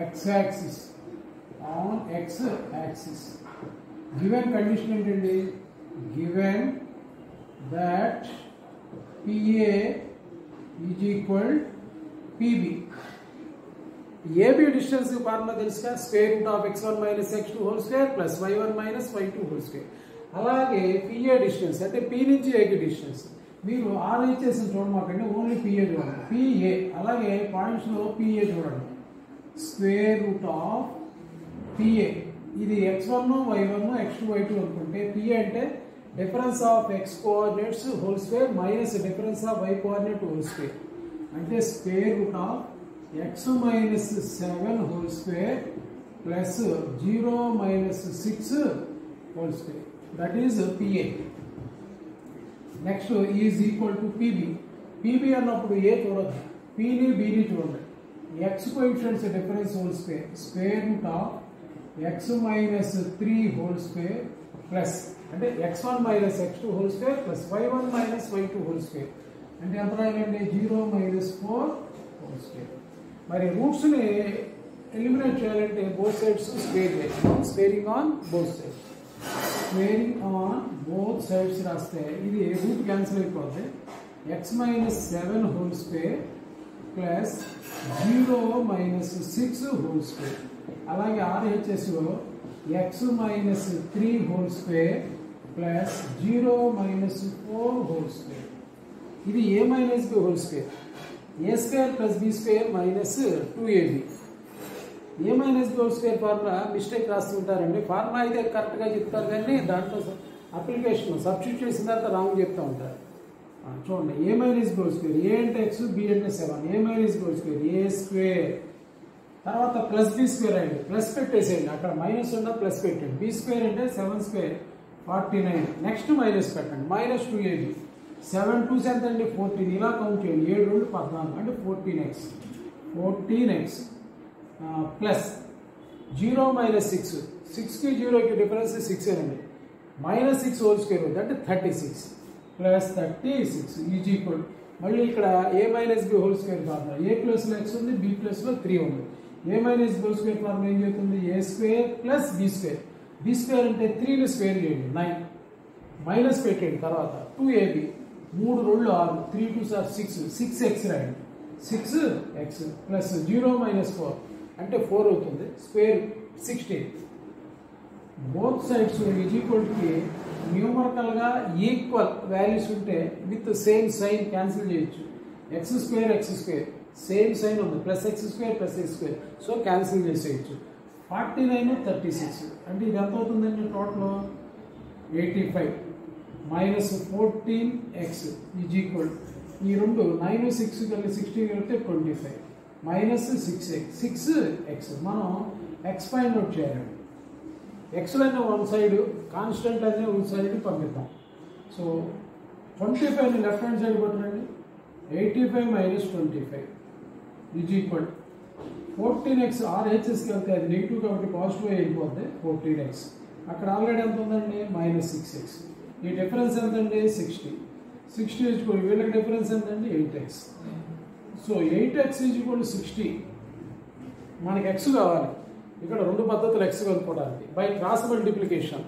x axis on x axis. Given condition ఏంటండి, given that PA is equal PB. AB distance formula తెలుసుగా, square root of x1 minus x2 whole square plus y1 minus y2 whole square. అలాగే PA distance అంటే P నుంచి A కి distance. మీరు RHS చూడమాకండి, only PA చూడండి. PA అలాగే పాయింట్స్లో PA చూడండి. స్క్వేర్ రూట్ ఆఫ్ PA ఇది x1 y1 x2 y2 అనుకుంటే PA అంటే difference of x coordinates whole square minus difference of y coordinate whole square అంటే square root of x minus 7 whole square plus 0 minus 6 whole square, that is PA. Next is equal to PB. PB అన్నప్పుడు A చూడదు, P ని B ని చూడండి. x coefficients difference whole square, square root of x minus 3 whole square plus అంటే x1 minus x2 whole square plus y1 minus y2 whole square అంటే ఎంత రాయాలండి, 0 minus 4 whole square. మరి roots ని eliminate చేయాలంటే both sides square చేయాలి. Squaring on both sides, squaring on both sides రాస్తే ఇది root cancel అయిపోద్ది. x minus 7 whole square plus 0 minus 6 whole square. అలాగే RHSలో x minus 3 whole square plus 0 minus 4 whole square. ఇది A minus B whole square, a square plus b square minus 2ab. a minus b whole square formula mistake రాస్తుంటారండి. Formula అయితే కరెక్ట్గా చెప్తారు కానీ దాంట్లో application substitute చేసిన తర్వాత రాంగ్ చెప్తూ ఉంటారు. చూడండి, a minus b whole square, a అంటే x, b అంటే 7, a minus b whole square, a square తర్వాత ప్లస్ b square అండి, ప్లస్ పెట్టేసేయండి, అక్కడ మైనస్ ఉన్న ప్లస్ పెట్టండి. b square అంటే 7 square 49, నెక్స్ట్ మైనస్ పెట్టండి, మైనస్ 2ab. 7 2 ఎంత అండి 14, ఇలా కౌంట్ చేయండి, 7 2 14 అంటే 14x ప్లస్ 0 మైనస్ 6, 6కి 0కి డిఫరెన్స్ 6 అండి, మైనస్ 6 హోల్ స్క్వేర్ అవుతుంది అంటే 36 ప్లస్ 36 ఈజ్ ఈక్వల్. మళ్ళీ ఇక్కడ a minus b whole square formula, a ప్లస్లో x ఉంది, b ప్లస్లో 3 ఉంది. a minus b whole square formula ఏం చెప్తుంది, a square plus b square. b square అంటే 3ని స్క్వేర్ చేయండి 9, మైనస్ పెట్టండి, తర్వాత 2ab 3 2 6, 3 2 6, 6x రాయండి, 6x ప్లస్ 0 మైనస్ 4 అంటే 4 అవుతుంది, square 16. Both sides is equal కి న్యూమరికల్గా ఈక్వల్ వాల్యూస్ ఉంటే విత్ సేమ్ సైన్ క్యాన్సిల్ చేయొచ్చు. ఎక్స్ స్క్వేర్ సేమ్ సైన్ ఉంది, plus x square plus x square, so cancel చేసేయచ్చు. 49 36 అంటే ఇది ఎంత అవుతుందండి, total 85 minus 14x is equal, ఈ రెండు 9 6 కలిసి 16 కలిపితే 25 మైనస్ 6x. మనం x ఫైండ్ అవుట్ చేయాలండి. ఎక్స్లోనే వన్ సైడ్ కాన్స్టెంట్ అనే వన్ సైడ్ పంపిద్దాం. సో 25ని లెఫ్ట్ హ్యాండ్ సైడ్ కొట్టండి, 85 మైనస్ 25 ఈజ్ ఈక్వల్ 14x. RHSకి వెళ్తే అది నెగిటివ్ కాబట్టి పాజిటివ్ వెళ్ళిపోద్ది 14x. అక్కడ ఆల్రెడీ ఎంత ఉందండి, మైనస్ 6x. ఈ డిఫరెన్స్ ఎంతండి 60 ఈజ్ ఈక్వల్, వీళ్ళకి డిఫరెన్స్ ఎంతండి 8x. So 8x is equal 60. మనకి x కావాలి, ఇక్కడ రెండు పద్ధతులు x కలుపుకోవడానికి, బై క్రాస్ మల్టిప్లికేషన్.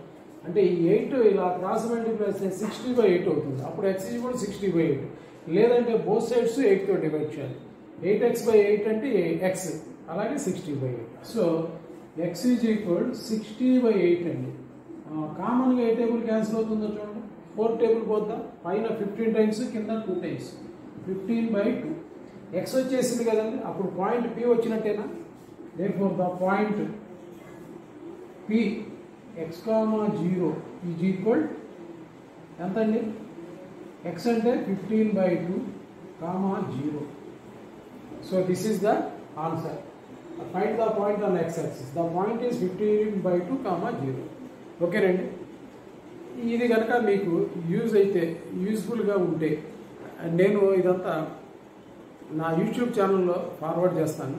అంటే ఈ 8 ఇలా క్రాస్ మల్టిప్లై చేస్తే 60/8 అవుతుంది, అప్పుడు x ఈజ్ ఈక్వల్ 60/8. లేదంటే బోత్ సైడ్స్ 8తో డివైడ్ చేయాలి, 8x/8 అంటే x, అలాగే 60/8. సో x ఈజ్ ఈక్వల్ 60/8 అండి. కామన్గా ఏ టేబుల్ క్యాన్సిల్ అవుతుందో చూడండి, 4 టేబుల్ పోద్దా, పైన 15 టైమ్స్ కింద 2 టైమ్స్, 15/2. x వచ్చేసింది కదండి, అప్పుడు point P వచ్చినట్టేనా. therefore the point P x, 0 is equal ఎంతండి, x అంటే 15/2, 0. So this is the answer. Find the point on x-axis. The point is 15/2, 0. ఓకేనండి. ఇది కనుక మీకు యూజ్ఫుల్గా ఉంటే నేను ఇదంతా నా యూట్యూబ్ ఛానల్లో ఫార్వర్డ్ చేస్తాను.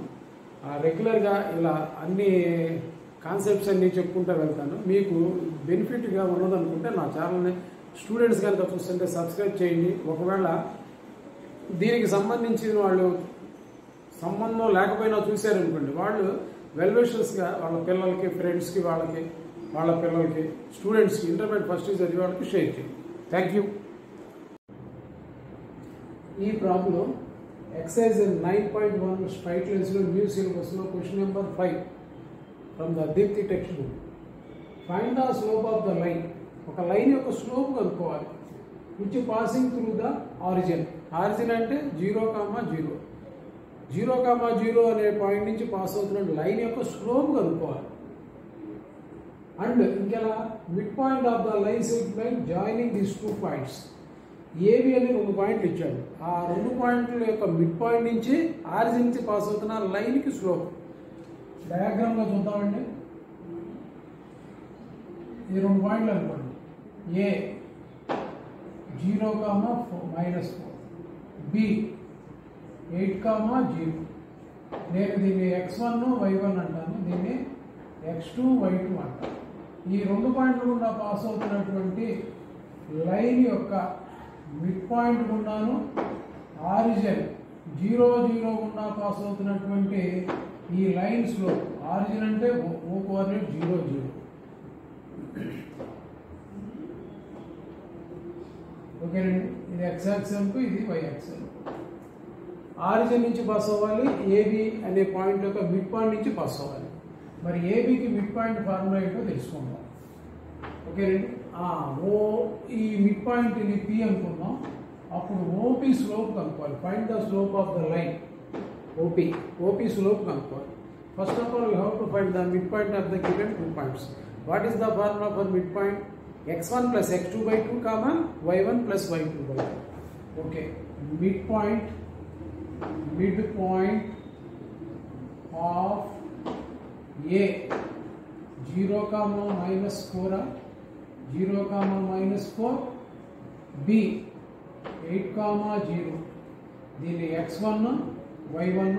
రెగ్యులర్గా ఇలా అన్ని కాన్సెప్ట్స్ అన్నీ చెప్పుకుంటూ వెళ్తాను. మీకు బెనిఫిట్గా ఉన్నదనుకుంటే నా ఛానల్ని స్టూడెంట్స్ కనుక చూస్తుంటే సబ్స్క్రైబ్ చేయండి. ఒకవేళ దీనికి సంబంధించిన వాళ్ళు సంబంధం లేకపోయినా చూశారనుకోండి, వాళ్ళు వెల్ విషర్స్గా వాళ్ళ పిల్లలకి, ఫ్రెండ్స్కి, వాళ్ళ పిల్లలకి, స్టూడెంట్స్కి, ఇంటర్మీడియట్ ఫస్ట్ ఇయర్ చదివే వాళ్ళకి షేర్ చేయండి. Thank you. ఈ ప్రాబ్లం ఎక్సైజ్ 9.1 స్ట్రైట్ లైన్స్లో న్యూ సిలబస్లో question number 5 from the Deepti textbook. Find the slope of the line. ఒక లైన్ యొక్క స్లోప్ కనుక్కోవాలి. Which passing through the origin. Origin అంటే 0,0. 0,0 అనే పాయింట్ నుంచి పాస్ అవుతున్న లైన్ యొక్క స్లోప్ కనుక్కోవాలి. అండ్ ఇంకెలా, mid point of the line segment joining these 2 points. ఏవి అని 2 పాయింట్లు ఇచ్చాడు. ఆ 2 పాయింట్ల యొక్క మిడ్ పాయింట్ నుంచి ఆరిజిన్ నుంచి పాస్ అవుతున్న లైన్కి స్లోప్. డయాగ్రామ్లో చూద్దామండి. ఈ 2 పాయింట్లు అనుకోండి. ఏ 0,4 బి 8,0. నేను దీన్ని x1 y1 అంటాను, దీన్ని x2 y2 అంటాను. ఈ 2 పాయింట్లు గుండా పాస్ అవుతున్నటువంటి లైన్ యొక్క మిడ్ పాయింట్ గుండాను ఆరిజిన్ 0, 0 గుండా పాస్ అవుతున్నటువంటి ఈ లైన్ స్లోప్. ఆరిజిన్ అంటే O కోఆర్డినేట్ 0, 0. ఓకేనండి. ఇది x యాక్సిస్, ఇది y యాక్సిస్. ఆరిజిన్ నుంచి పాస్ అవ్వాలి. ఏబి అనే పాయింట్ యొక్క మిడ్ పాయింట్ నుంచి పాస్ అవ్వాలి. మరి ఏబికి మిడ్ పాయింట్ ఫార్ములా ఏంటో తెలుసుకుందాం. ఓకేనండి. ఈ మిడ్ పాయింట్ ఇది పి అనుకుందాం. అప్పుడు ఓపి స్లోప్ కనుక్కోవాలి. Find the slope of the line. OP slope కనుక్కోవాలి. First of all you have to find the mid point of the given 2 points. What is the formula for mid point? x1 plus x2/2, y1 plus y2/2. Okay. Mid point of A 0, -4, 0, -4, B 8, 0. దీన్ని x1 y1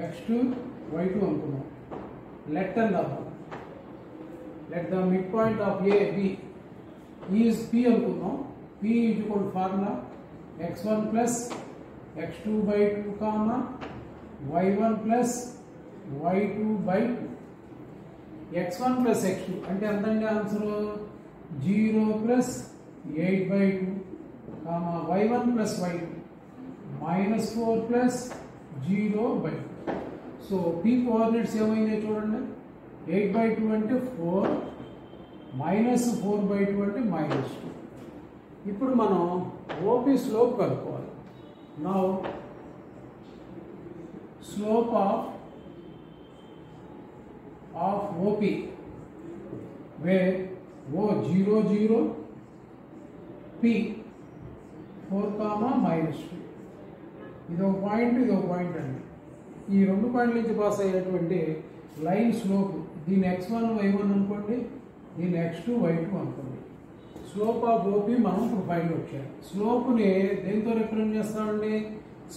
x2 y2 అనుకున్నాం. Let the mid point of A B is P అనుకుందాం. P is equal formula x1 plus x2/2, y1 plus y2/2. x1 plus x2 అంటే ఎంతండి answer? 0 plus 8/2, y1 plus y2 -4 plus 0/2. So P coordinates ఏమైందో చూడండి. 8/2 అంటే 4, -4/2 అంటే -2. ఇప్పుడు మనం OP slope కనుక్కోవాలి. Now slope of OP where O 0, 0, P 4, -2. ఇది ఒక పాయింట్, ఇది ఒక పాయింట్ అండి. ఈ 2 పాయింట్ల నుంచి పాస్ అయ్యేటువంటి లైన్ స్లోప్. దీన్ని x1 y1 అనుకోండి, దీన్ని x2 y2 అనుకోండి. స్లోప్ ఆఫ్ ఓపి మనం ఇప్పుడు ఫైండ్ అవుట్ చేయాలి. స్లోప్ని దేంతో రిప్రజెంట్ చేస్తామండి?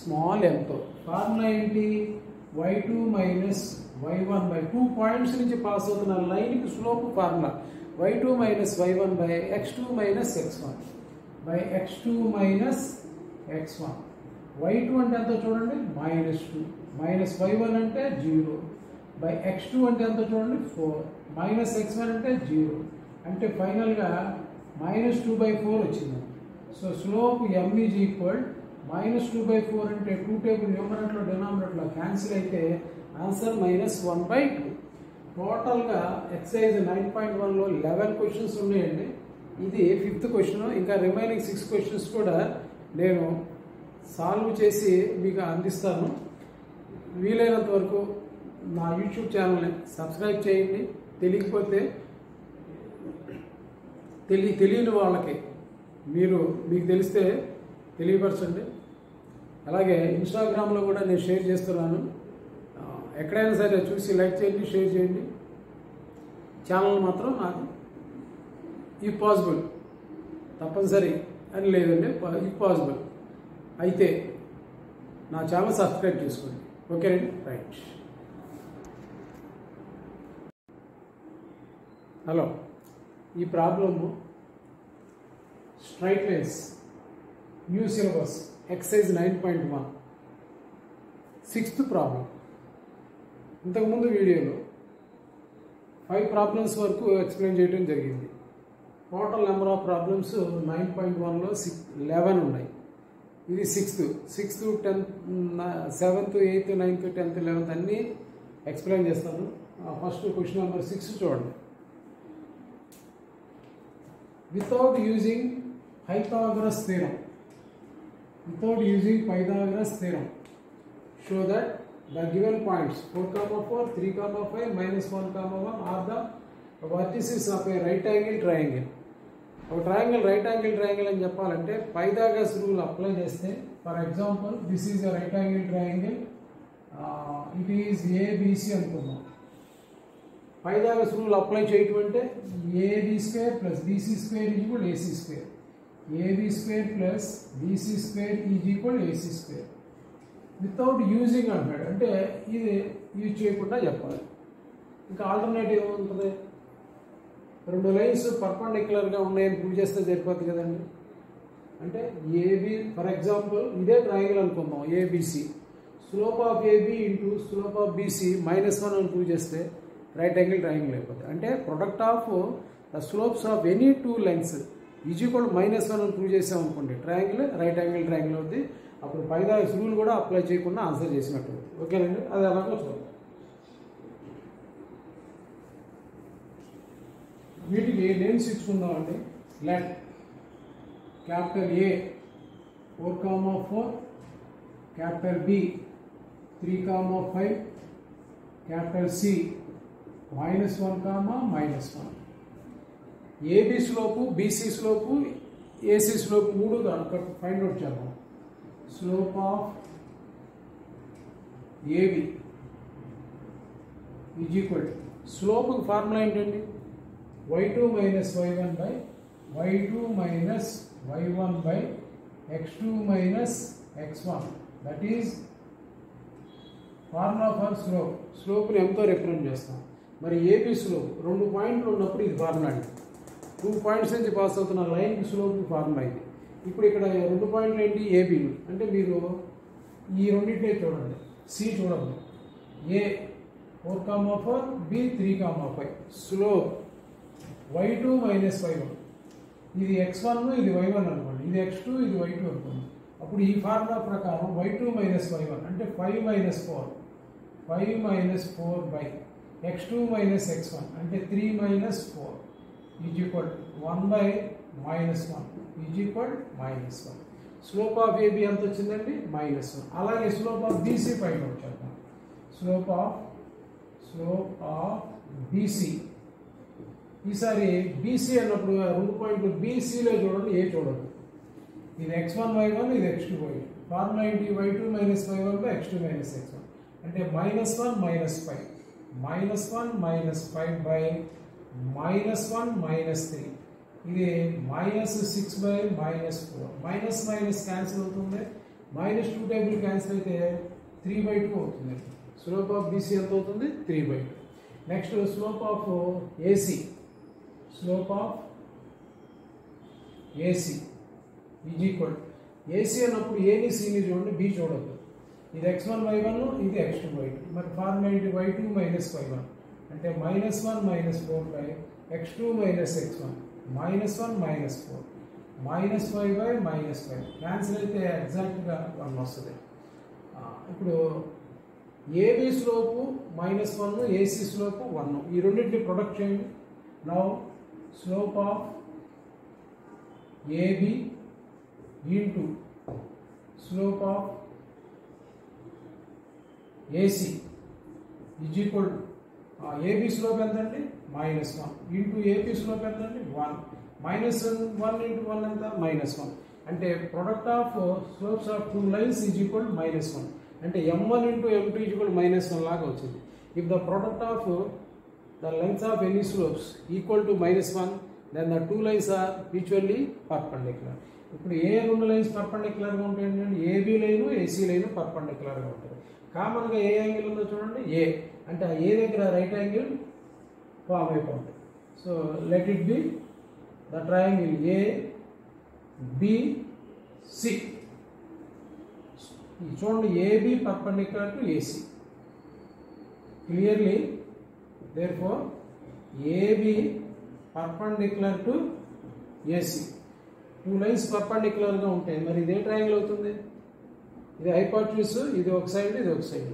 స్మాల్ mతో. ఫార్ములా ఏంటి? y2 మైనస్ y1/2 పాయింట్స్ నుంచి పాస్ అవుతున్న లైన్కి slope formula y2 minus y1/x2 minus x1 x2 minus x1. y2 అంటే ఎంతో చూడండి, -2, మైనస్ y1 అంటే 0, x2 అంటే ఎంతో చూడండి 4, మైనస్ x1 అంటే 0. అంటే ఫైనల్గా -2/4 వచ్చింది. So slope m is equal -2/4 అంటే 2 టేబుల్ న్యూమరేటర్లో డినామినేటర్లో క్యాన్సిల్ అయితే ఆన్సర్ -1/2. టోటల్గా ఎక్సైజ్ 9.1లో 11 క్వశ్చన్స్ ఉన్నాయండి. ఇది 5th క్వశ్చన్. ఇంకా రిమైనింగ్ 6 క్వశ్చన్స్ కూడా నేను సాల్వ్ చేసి మీకు అందిస్తాను. వీలైనంత వరకు నా యూట్యూబ్ ఛానల్ని సబ్స్క్రైబ్ చేయండి. తెలియకపోతే తెలియని వాళ్ళకి మీకు తెలిస్తే తెలియపరచండి. అలాగే ఇన్స్టాగ్రామ్లో కూడా నేను షేర్ చేస్తున్నాను. ఎక్కడైనా సరే చూసి లైక్ చేయండి, షేర్ చేయండి. ఛానల్ మాత్రం నాకు ఇఫ్ పాసిబుల్ తప్పనిసరి అని లేదండి, ఇఫ్ పాసిబుల్ అయితే నా ఛానల్ సబ్స్క్రైబ్ చేసుకోండి. ఓకేనండి, రైట్. హలో. ఈ problem straight lines new syllabus exercise 9.1 6th problem. ఇంతకుముందు వీడియోలో 5 ప్రాబ్లమ్స్ వరకు ఎక్స్ప్లెయిన్ చేయడం జరిగింది. టోటల్ నెంబర్ ఆఫ్ ప్రాబ్లమ్స్ 9.1లో 11 ఉన్నాయి. ఇది 6th, 10th, 7th, 8th, 9th, 10th, 11th అన్నీ ఎక్స్ప్లెయిన్ చేస్తాను. ఫస్ట్ క్వశ్చన్ నెంబర్ 6 చూడండి. Without using Pythagoras theorem, show that the given points 4, 3, 5, -1, 1 are the vertices of a right angle triangle. ఒక triangle right angle triangle అని చెప్పాలంటే Pythagoras rule apply చేస్తే, for example this is a right angle triangle, it is ABC అనుకుందాం. Pythagoras rule apply చేయటం అంటే AB² + BC² = AC², AB² + BC² = AC². Without using అంటాడు, అంటే ఇది యూజ్ చేయకుండా చెప్పాలి. ఇంకా ఆల్టర్నేటివ్ ఏముంటుంది? 2 లైన్స్ పర్పెండిక్యులర్గా ఉన్నాయని ప్రూవ్ చేస్తే సరిపోతుంది కదండి. అంటే ఏబి, ఫర్ ఎగ్జాంపుల్ ఇదే ట్రయాంగిల్ అనుకుందాం ABC, slope of AB into slope of BC -1 అని ప్రూవ్ చేస్తే రైట్ యాంగిల్ ట్రయాంగిల్ అయిపోతుంది. అంటే product of the slopes of any 2 lines -1 అని ప్రూవ్ చేసాం అనుకోండి, ట్రయాంగిల్ రైట్ యాంగిల్ ట్రయాంగిల్ అవుతుంది. అప్పుడు పైథాగరస్ రూల్ కూడా అప్లై చేయకుండా ఆన్సర్ చేసినట్టు. ఓకేనండి, అది అలాగే చూద్దాం. వీటికి నేమ్స్ ఇచ్చుకుందామండి. Let capital A 4, capital B 3, 5, capital C -1, -1. AB slope, BC slope, AC slope 3 find out చేద్దాం. Slope of AB is equal to, slope formula ఏంటండి? y2 - y1 by y2 - y1 by x2 - x1. That is formula for slope. స్లోప్ని ఎంతో represent చేస్తాం. మరి AB slope 2 పాయింట్లు ఉన్నప్పుడు ఇది formula అండి. 2 పాయింట్స్ నుంచి పాస్ అవుతున్న లైన్ స్లోప్ ఫార్ములా ఇది. ఇప్పుడు ఇక్కడ 2 పాయింట్లు ఏంటి? ఏబీలు. అంటే మీరు ఈ రెండింటినే చూడండి. సి చూడండి, ఏ 4, 4, బి 3, 5. Slope y2 - y1. ఇది x1, ఇది y1 అనుకోండి, ఇది x2, ఇది y2 అనుకోండి. అప్పుడు ఈ ఫార్ములా ప్రకారం y2 - y1 అంటే 5 - 4, 5 - 4 by x2 - x1 అంటే 3 - 4 is equal 1 by -1 is equal -1. Slope of AB ఎంత వచ్చిందండి? -1. అలాగే slope of BC find out చేద్దాం. స్లోప్ ఆఫ్ బీసీ, ఈసారి బీసీ అన్నప్పుడు 2 పాయింట్లు బీసీలో చూడండి, ఏ చూడండి. ఇది x1 y1, ఇది x2 y2. ఫార్ములా ఏంటి? y2 - y1 by x2 - x1 అంటే -1 - 5, -1 - 5 by -1 - 3. ఇది -6 by -4. మైనస్ క్యాన్సిల్ అవుతుంది. -2 టేబుల్ క్యాన్సిల్ అయితే 3/2 అవుతుంది. స్లోప్ ఆఫ్ బీసీ ఎంత అవుతుంది? 3/2. Next slope of AC, slope of AC is equal, AC అన్నప్పుడు ఏని సిని చూడండి, బి చూడద్దు. ఇది x1 y1, ఇది x2 y2. మరి ఫార్ములా ఏంటి? y2 - y1 అంటే -1 - 4 by x2 - x1, -1 - 4, -5 by -5. Cancel అయితే ఎగ్జాక్ట్గా 1 వస్తుంది. ఇప్పుడు ఏబి స్లోపు -1, ఏసీ స్లోపు 1. ఈ రెండింటిని ప్రొడక్ట్ చేయండి. Now slope of AB into slope of AC is equal to, AB slope ఎంతండి? -1 ఇంటూ ఏపీ స్లోప్ ఎంతండి? 1. -1 ఇంటూ 1 ఎంత? -1. అంటే product of slopes of 2 lines is equal -1. అంటే m1 into m2 is equal -1 లాగా వచ్చింది. If the product of the lengths of any slopes equal to -1, then the 2 lines are mutually perpendicular. ఇప్పుడు ఏ 2 lines పర్పెండిక్యులర్గా ఉంటాయండి? AB line, AC line పర్పెండిక్యులర్గా ఉంటుంది. కామన్గా ఏ angle ఉందో చూడండి, ఏ. అంటే ఆ ఏ దగ్గర రైట్ యాంగిల్ ఫామ్ అయిపోతుంది. So let it be the triangle ABC. చూడండి, AB perpendicular to AC. clearly. Therefore AB perpendicular to AC. Two lines perpendicular గా ఉంటాయి. మరి ఇదే ట్రయాంగిల్ అవుతుంది. ఇది హైపోటెన్యూస్, ఇది ఒక సైడ్, ఇది ఒక side.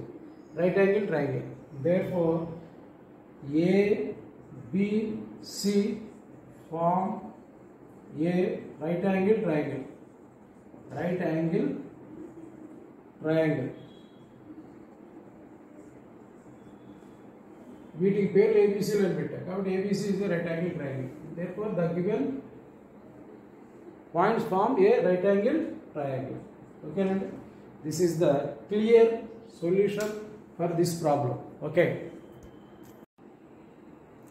Right angle triangle. Therefore ABC form a right angle triangle. Right angle triangle. వీటికి పేర్లు ఏబిసిలు అని పెట్టారు కాబట్టి ABC is the right angle triangle. therefore the given points form a right angle triangle. Okay నండి, this is the clear solution for this problem. Okay,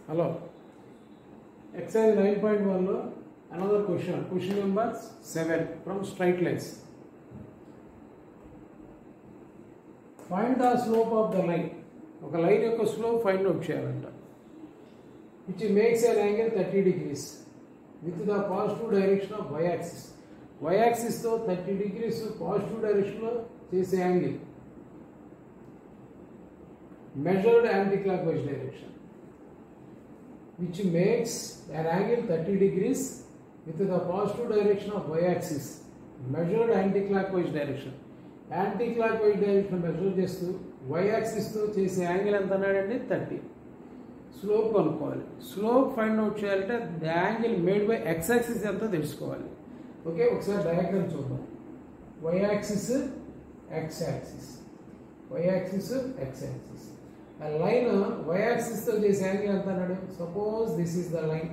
hello, exercise 9.1 లో another question number 7 from straight lines. Find the slope of the line. ఒక line యొక్క slope find out చేయాలంట. which makes an angle 30 degrees with the positive direction of y axis. y axis తో 30 degrees positive direction లో చేసే angle measured anti-clockwise direction, which makes an angle 30 degrees with the positive direction of y axis measured anti-clockwise direction. Anti-clockwise direction measure చేస్తూ y axis తో చేసే angle ఎంత అన్నాడండి 30. Slope కనుక్కోవాలి. Slope find out చేయాలంటే the angle made by x axis ఎంతో తెలుసుకోవాలి. Okay, ఒకసారి డయాగ్రామ్ చూద్దాం. y axis x axis, y axis x axis. ఆ లైన్ y యాక్సిస్ తో చేసే యాంగిల్ ఎంత అన్నాడు. Suppose this is the line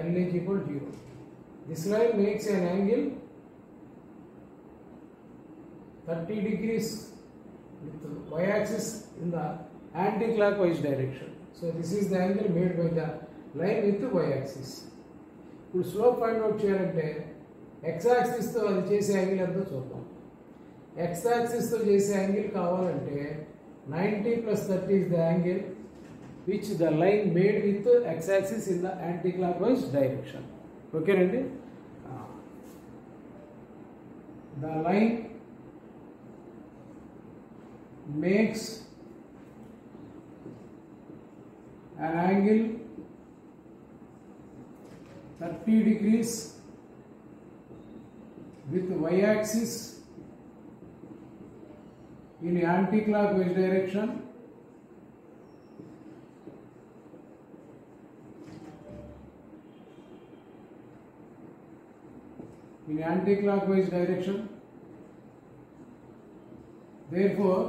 l is equal to 0. This line makes an angle 30 degrees with y axis in the anti-clockwise direction. So this is the angle made by the line with the y axis. ఇప్పుడు slope find out చేయాలంటే x axis తో అది చేసే angle ఎంతో చూద్దాం. x axis తో చేసే angle కావాలంటే 90 plus 30 is the angle which the line made with x axis in the anti-clockwise direction. Okay రండి, the line makes an angle 30 degrees with y axis in anti-clockwise direction Therefore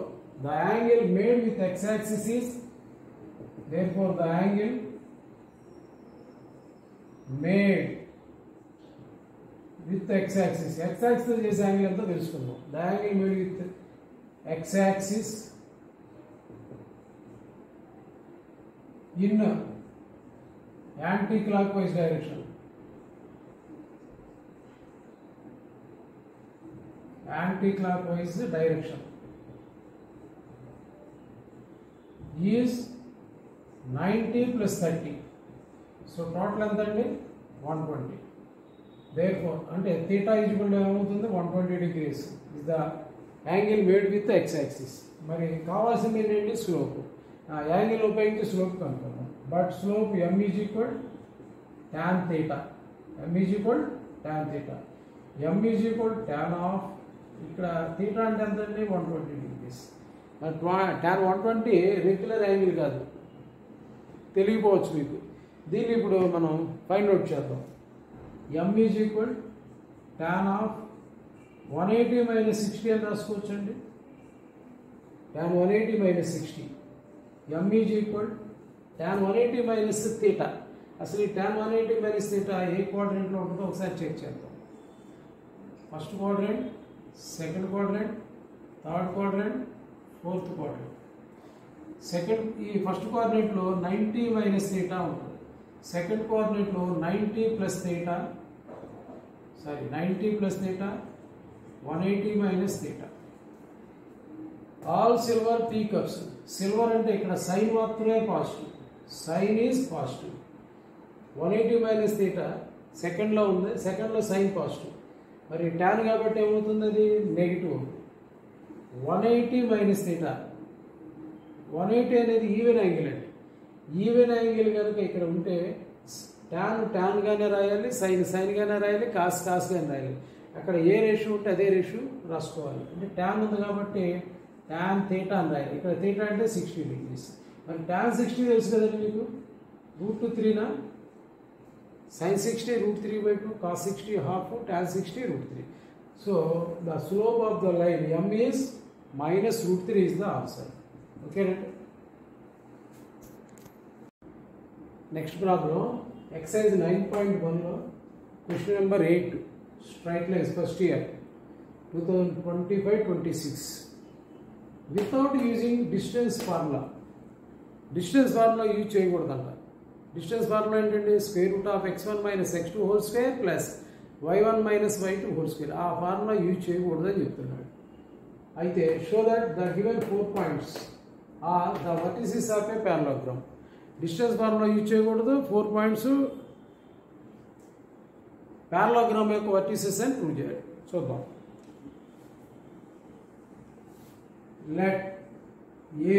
the angle made with x axis is, therefore the angle made with x axis, x axis చేసే angle ఎంతో తెలుసుకుందాం. the angle made with x axis in anti-clockwise direction, anti-clockwise direction is 90 plus 30. So total ఎంత అండి 120. Therefore అంటే theta is equal to ఏమవుతుంది 120 degrees is the angle made with the x axis. మరి కావాల్సింది ఏంటంటే స్లోప్. యాంగిల్ ఉపయోగించి slope కనుక్కుందాం. But slope m is equal tan theta, m is equal tan theta, m is equal tan of, ఇక్కడ theta అంటే ఎంత అండి 120 degrees. tan 120 రెగ్యులర్ యాంగిల్ కాదు, తెలియపోవచ్చు మీకు. దీన్ని ఇప్పుడు మనం ఫైండ్ అవుట్ చేద్దాం. m is equal tan of 180 minus 60 అని రాసుకోవచ్చు అండి. tan 180 minus 60, m is equal tan 180 minus theta. అసలు ఈ tan 180 మైనస్ థీటా ఏ క్వాడ్రెంట్లో ఉంటుందో ఒకసారి చెక్ చేద్దాం. First quadrant, second quadrant, third quadrant, fourth quadrant. ఈ ఫస్ట్ క్వాడ్రెంట్లో 90 మైనస్ థీటా ఉంటుంది. సెకండ్ క్వాడ్రెంట్లో 90 plus theta, 180 minus theta. All silver P cups. Silver అంటే ఇక్కడ సైన్ మాత్రమే positive, sine is positive. 180 minus theta సెకండ్లో ఉంది, సెకండ్లో సైన్ పాజిటివ్. మరి ట్యాన్ కాబట్టి ఏమవుతుంది, అది నెగిటివ్. 180 మైనస్ థీటా 180 అనేది ఈవెన్ యాంగిల్ అండి. ఈవెన్ యాంగిల్ కనుక ఇక్కడ ఉంటే టాన్ గానే రాయాలి, సైన్ గానే రాయాలి, కాస్ గానే రాయాలి. అక్కడ ఏ రేషియో ఉంటే అదే రేషియో రాసుకోవాలి. అంటే టాన్ ఉంది కాబట్టి టాన్ థీటా అని రాయాలి. ఇక్కడ థీటా అంటే 60 degrees. మరి టాన్ 60 తెలుసు కదండి మీకు, √3 sin 60 √3/2, cos 60 half, tan 60 √3. So the slope of the line m is minus √3 is the answer. Okay, right? Next problem, exercise 9.1 question number 8, straight lines first year 2025-26. Without using distance formula use చేయకూడదంట. Distance formula ఏంటంటే square root of x1 minus x2 whole square plus y1 minus y2 whole square. ఆ formula use చేయకూడదని చెప్తున్నాడు. అయితే show that the given 4 points are the vertices of a parallelogram. Distance formula use చేయకూడదు, 4 points parallelogram యొక్క vertices అని prove చేయాలి. చూద్దాం. Let A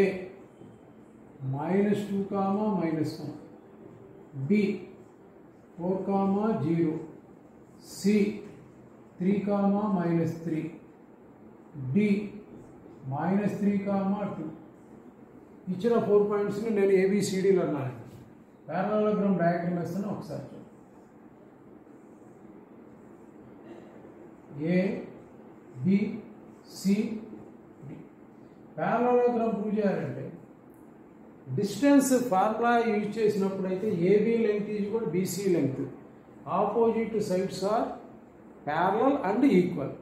-2, -1, B 4, 0, C 3, -3, D -3, 2. ఇచ్చిన 4 pointsని నేను ABCDలు అన్నాను. పారలోగ్రామ్ డయాగ్రమ్ వేస్తాను ఒకసారి చూడండి. A, B, C, D. Parallelogram prove చేయాలంటే డిస్టెన్స్ ఫార్ములా యూజ్ చేసినప్పుడు అయితే AB length is equal BC length. Opposite sides are parallel and equal.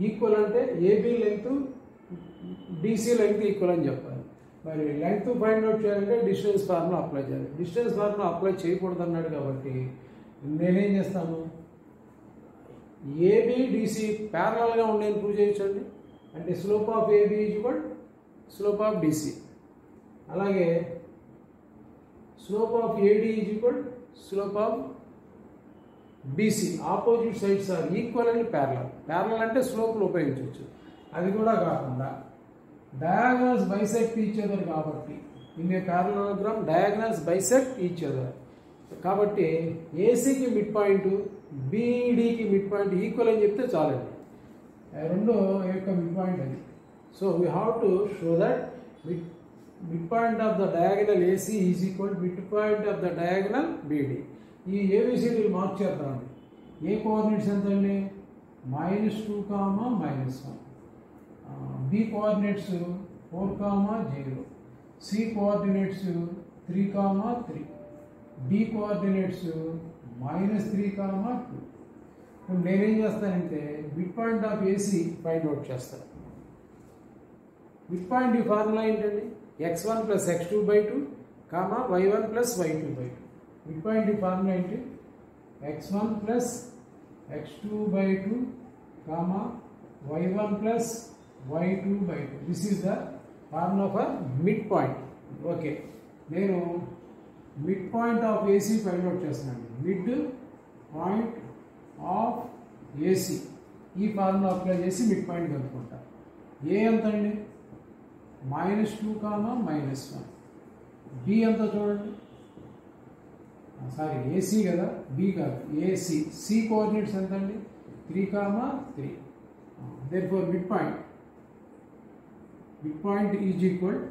Equal అంటే AB length DC length equal అని చెప్పాలి. మరి లెంగ్త్ ఫైండ్ అవుట్ చేయాలంటే డిస్టెన్స్ ఫార్ములా అప్లై చేయాలి. Distance formula apply చేయకూడదు అన్నాడు కాబట్టి నేనేం చేస్తాను, ఏబీ డీసీ ప్యారలల్గా ఉండేది ప్రూవ్ చేయొచ్చండి. అంటే slope of AB is equal slope of DC. అలాగే slope of AD is equal slope of BC. Opposite sides are equal and parallel. Parallel అంటే స్లోప్లు ఉపయోగించవచ్చు. అది కూడా కాకుండా డయాగ్నల్స్ బైసెక్ట్ ఈచ్ అదర్ కాబట్టి in a parallelogram diagonals bisect each other కాబట్టి ఏసీకి మిడ్ పాయింట్ బీడీకి మిడ్ పాయింట్ ఈక్వల్ అని చెప్తే చాలండి. రెండు యొక్క మిడ్ పాయింట్ అది. So we have to show that midpoint of the diagonal AC is equal to midpoint of the diagonal BD. ఈ ABCD మార్క్ చేద్దామండి. ఏ కోఆర్డినేట్స్ ఎంత అండి, -2, -1. B coordinates 4, 0. C coordinates 3, 3. D coordinates -3, 2. ఇప్పుడు నేనేం చేస్తానంటే mid point of AC find out చేస్తాను. Mid point ఈ formula ఏంటండి, x1 + x2/2, y1 + y2/2. Mid point ఈ ఫార్ములా ఏంటి, x1 + x2/2, y1 + y2/2. This is the formula for mid point. Okay, నేను mid point of AC find out చేస్తున్నాను. Mid point of AC ఈ formula apply చేసి mid point కనుక్కుంటా. A ఎంత అండి, -2, -1. B ఎంత చూడండి, సారీ ఏసీ కదా, బి కాదు ఏసీ. సి కోఆర్డినేట్స్ ఎంత అండి, 3, 3. Therefore mid point is equal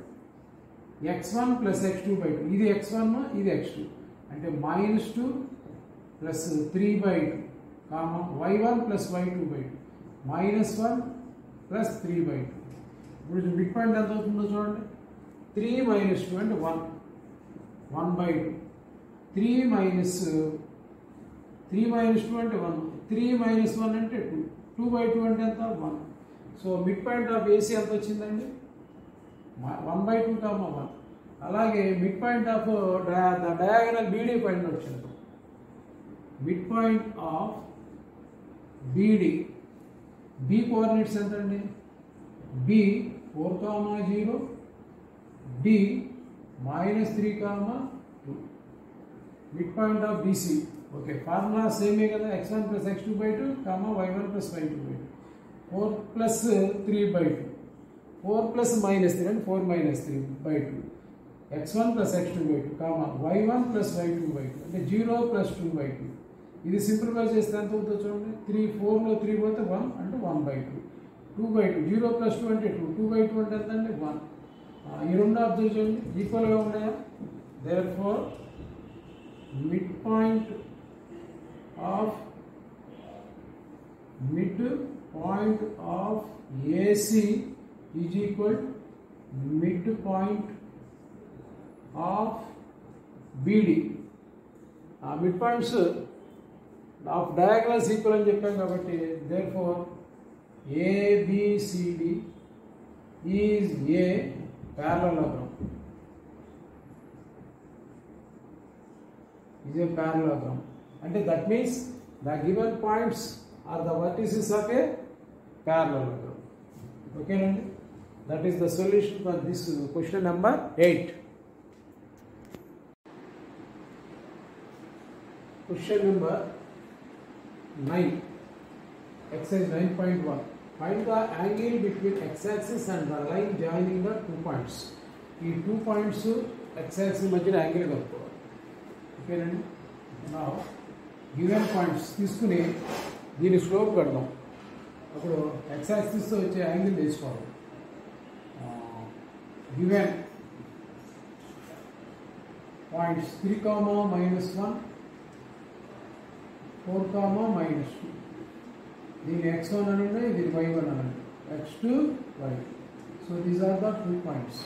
x1 + x2/2. ఇది x1 ఇది x2 అంటే -2 + 3/2, y1 + y2/2, -1 + 3/2. ఇప్పుడు మిడ్ పాయింట్ ఎంత అవుతుందో చూడండి, 3 - 2 అంటే 1, 1/2. 3 - 2 అంటే 1, 3 - 1 అంటే 2, 2/2 అంటే ఎంత, 1. So mid point of AC ఎంత వచ్చిందండి, 1/2, 1. అలాగే mid point of the diagonal BD find out చేద్దాం. Mid point of BD, B coordinates ఎంత అండి, B 4, 0, D -3, 2. Mid point of BC. Okay, formula సేమే కదా, x1 + x2/2, y1 + y2/2. 4 + 3/2. 4 plus minus 3 and 4 minus 3 by 2. x1 plus x2 by 2, comma y1 plus y2 by 2 అంటే 0 plus 2 by 2. ఇది simplify చేస్తే ఎంత అవుతుందో చూడండి. 3 4లో 3 పోతే 1 అంటే 1 by 2. 2 by 2 0 plus 2 అంటే 2, 2 by 2 అంటే ఎంత అంటే 1. ఈ రెండు అబ్జర్వ్ చేయండి, ఈక్వల్గా ఉన్నాయా? Therefore mid point of AC is equal midpoint of BD. Midpoints of diagonals equal అని చెప్పాం కాబట్టి therefore ABCD is a parallelogram. అంటే that means the given points are the vertices of a parallelogram. Okay, Nandi? That is the solution for this question number 8. Question number 9, exercise 9.1. Find the angle between x-axis and the line joining the 2 points. ఈ 2 points x-axis మధ్యన angle కలుపుకోవాలి. ఓకేనండి. నా given points తీసుకుని దీని slope కడదాం. అప్పుడు x-axisతో వచ్చే యాంగిల్ తీసుకోవాలి. Given points 3, -1, 4, -2. దీని x1 అనండి, దీని y1 అనండి, x2, y. So these are the 2 points.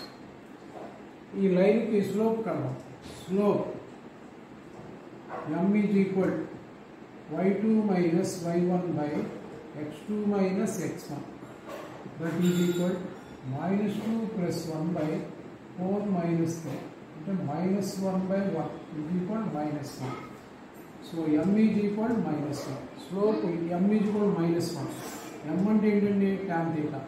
ఈ లైన్కి స్లోప్ కడదాం. Slope m is equal y2 minus y1 by x2 minus x1. That is equal -2 plus 1 by 4 minus 3. అంటే -1 by 1 is equal -1. So m is equal -1. Slope m is equal -1. m అంటే ఏంటండి? tan theta.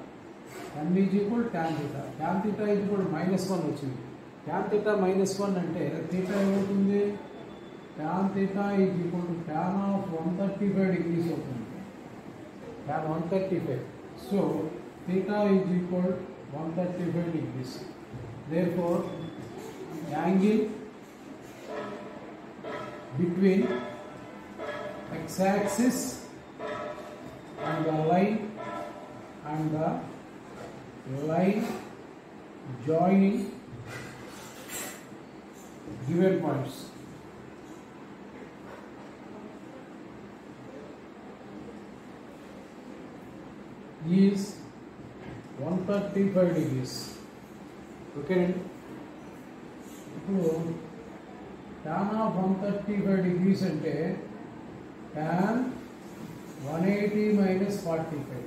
m is equal tan theta. Tan theta is equal -1 వచ్చింది. Tan theta -1 అంటే theta ఏమవుతుంది? Tan theta is equal to tan of 135 degrees అవుతుంది. Tan 135. So theta is equal 135 degrees. Therefore, angle between x-axis and the line joining given points is 135 degrees. Okay. ఇప్పుడు tan of 135 degrees అంటే tan 180 minus 45.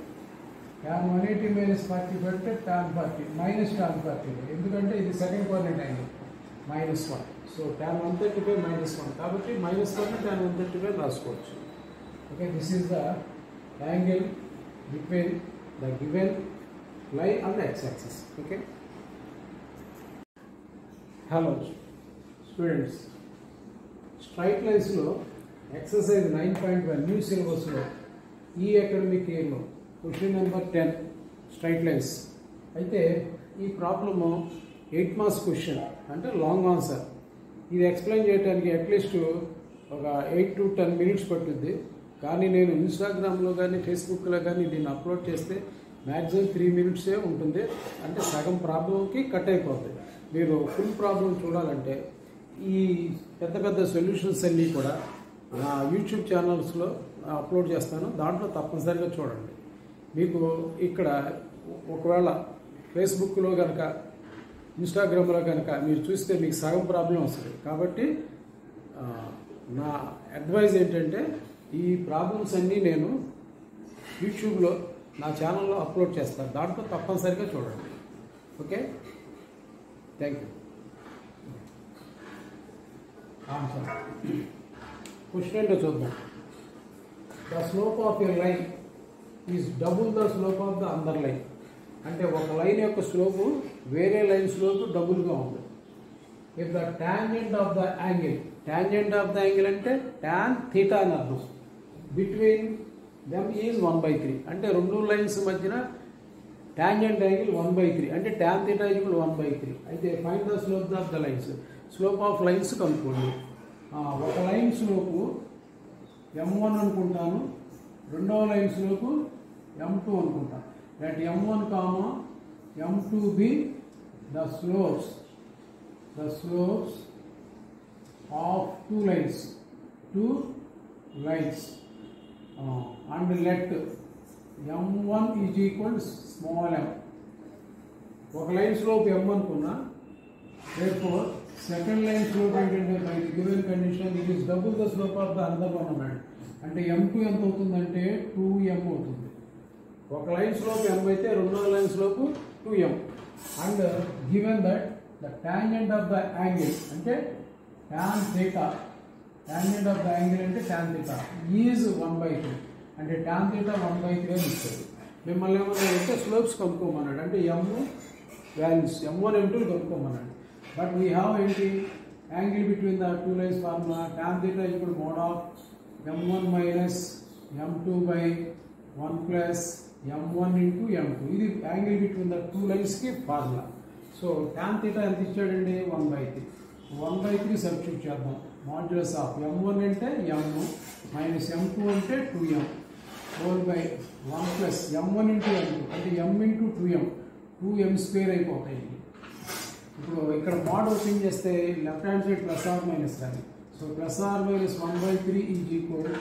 tan 180 minus 45 అంటే tan 40 minus tan 40. ఎందుకంటే ఇది second coordinate angle -1. So tan 135 -1 కాబట్టి -1 tan 135 రాసుకోవచ్చు. Okay, this is the angle between the given line and the x-axis. Okay. Hello students, straight lines లో exercise 9.1 new syllabus లో ఈ academic year లో question number 10 straight lines. అయితే ఈ problem 8 marks question అంటే long answer. ఇది explain చేయడానికి at least ఒక 8 to 10 minutes పట్టుద్ది. కానీ నేను ఇన్స్టాగ్రామ్లో కానీ ఫేస్బుక్లో కానీ దీన్ని అప్లోడ్ చేస్తే మ్యాక్సిమం 3 minutes ఉంటుంది. అంటే సగం ప్రాబ్లంకి కట్ అయిపోతుంది. మీరు ఫుల్ ప్రాబ్లం చూడాలంటే ఈ పెద్ద పెద్ద సొల్యూషన్స్ అన్నీ కూడా నా యూట్యూబ్ ఛానల్స్లో అప్లోడ్ చేస్తాను. దాంట్లో తప్పనిసరిగా చూడండి. మీకు ఇక్కడ ఒకవేళ ఫేస్బుక్లో కనుక ఇన్స్టాగ్రామ్లో కనుక మీరు చూస్తే మీకు సగం ప్రాబ్లం వస్తుంది. కాబట్టి నా అడ్వైజ్ ఏంటంటే ఈ ప్రాబ్లమ్స్ అన్నీ నేను యూట్యూబ్లో నా ఛానల్లో అప్లోడ్ చేస్తాను. దాంట్లో తప్పనిసరిగా చూడండి. Okay, thank you. క్వశ్చన్ ఏంటో చూద్దాం. The slope of a line is double the slope of the other line. అంటే ఒక లైన్ యొక్క స్లోపు వేరే లైన్ స్లోపు డబుల్గా ఉంది. If the tangent of the angle అంటే tan theta అని అర్థం. బిట్వీన్ దెమ్ ఈజ్ 1/3 అంటే రెండు లైన్స్ మధ్యన టాంజెంట్ యాంగిల్ 1/3 అంటే tan θ = 1/3. అయితే find the slope of the lines. Slope of lines కనుక్కోండి. ఒక లైన్ స్లోపు m1 అనుకుంటాను, రెండవ లైన్ స్లోపు m2 అనుకుంటాను. That m1, m2 be the slopes of two lines and let m1 is equal to small m. ఒక line slope m అనుకున్నా, therefore second line slope ఏంటంటే by the given condition it is double the slope of the another one అన్నాడు. అంటే m2 ఎంత అవుతుందంటే 2m అవుతుంది. ఒక line slope m అయితే రెండో line slope 2m. And given that the tangent of the angle అంటే tan θ, tangent of the angle అంటే tan θ ఈజ్ 1/3 అంటే tan θ 1/3 అని ఇస్తుంది. మిమ్మల్ని ఏమన్నా అంటే స్లోప్స్ కనుక్కోమన్నాడు, అంటే m values m1 m2 కనుక్కోమన్నాడు. But we have any angle between the two lines formula tan θ equal mod of m1 minus m2 by 1 plus m1 into m2. ఇది angle between the two lines కి formula. So tan θ ఎంత ఇచ్చాడండి 1/3. 1/3 substitute చేద్దాం. Modulus of m1 అంటే m minus m2 అంటే 2m whole by 1 plus m1 into m2 అంటే m into 2m 2m square అయిపోతాయి. ఇప్పుడు ఇక్కడ మోడ్ ఓపెన్ చేస్తే left hand side plus or minus కానీ, so plus or minus 1/3 is equal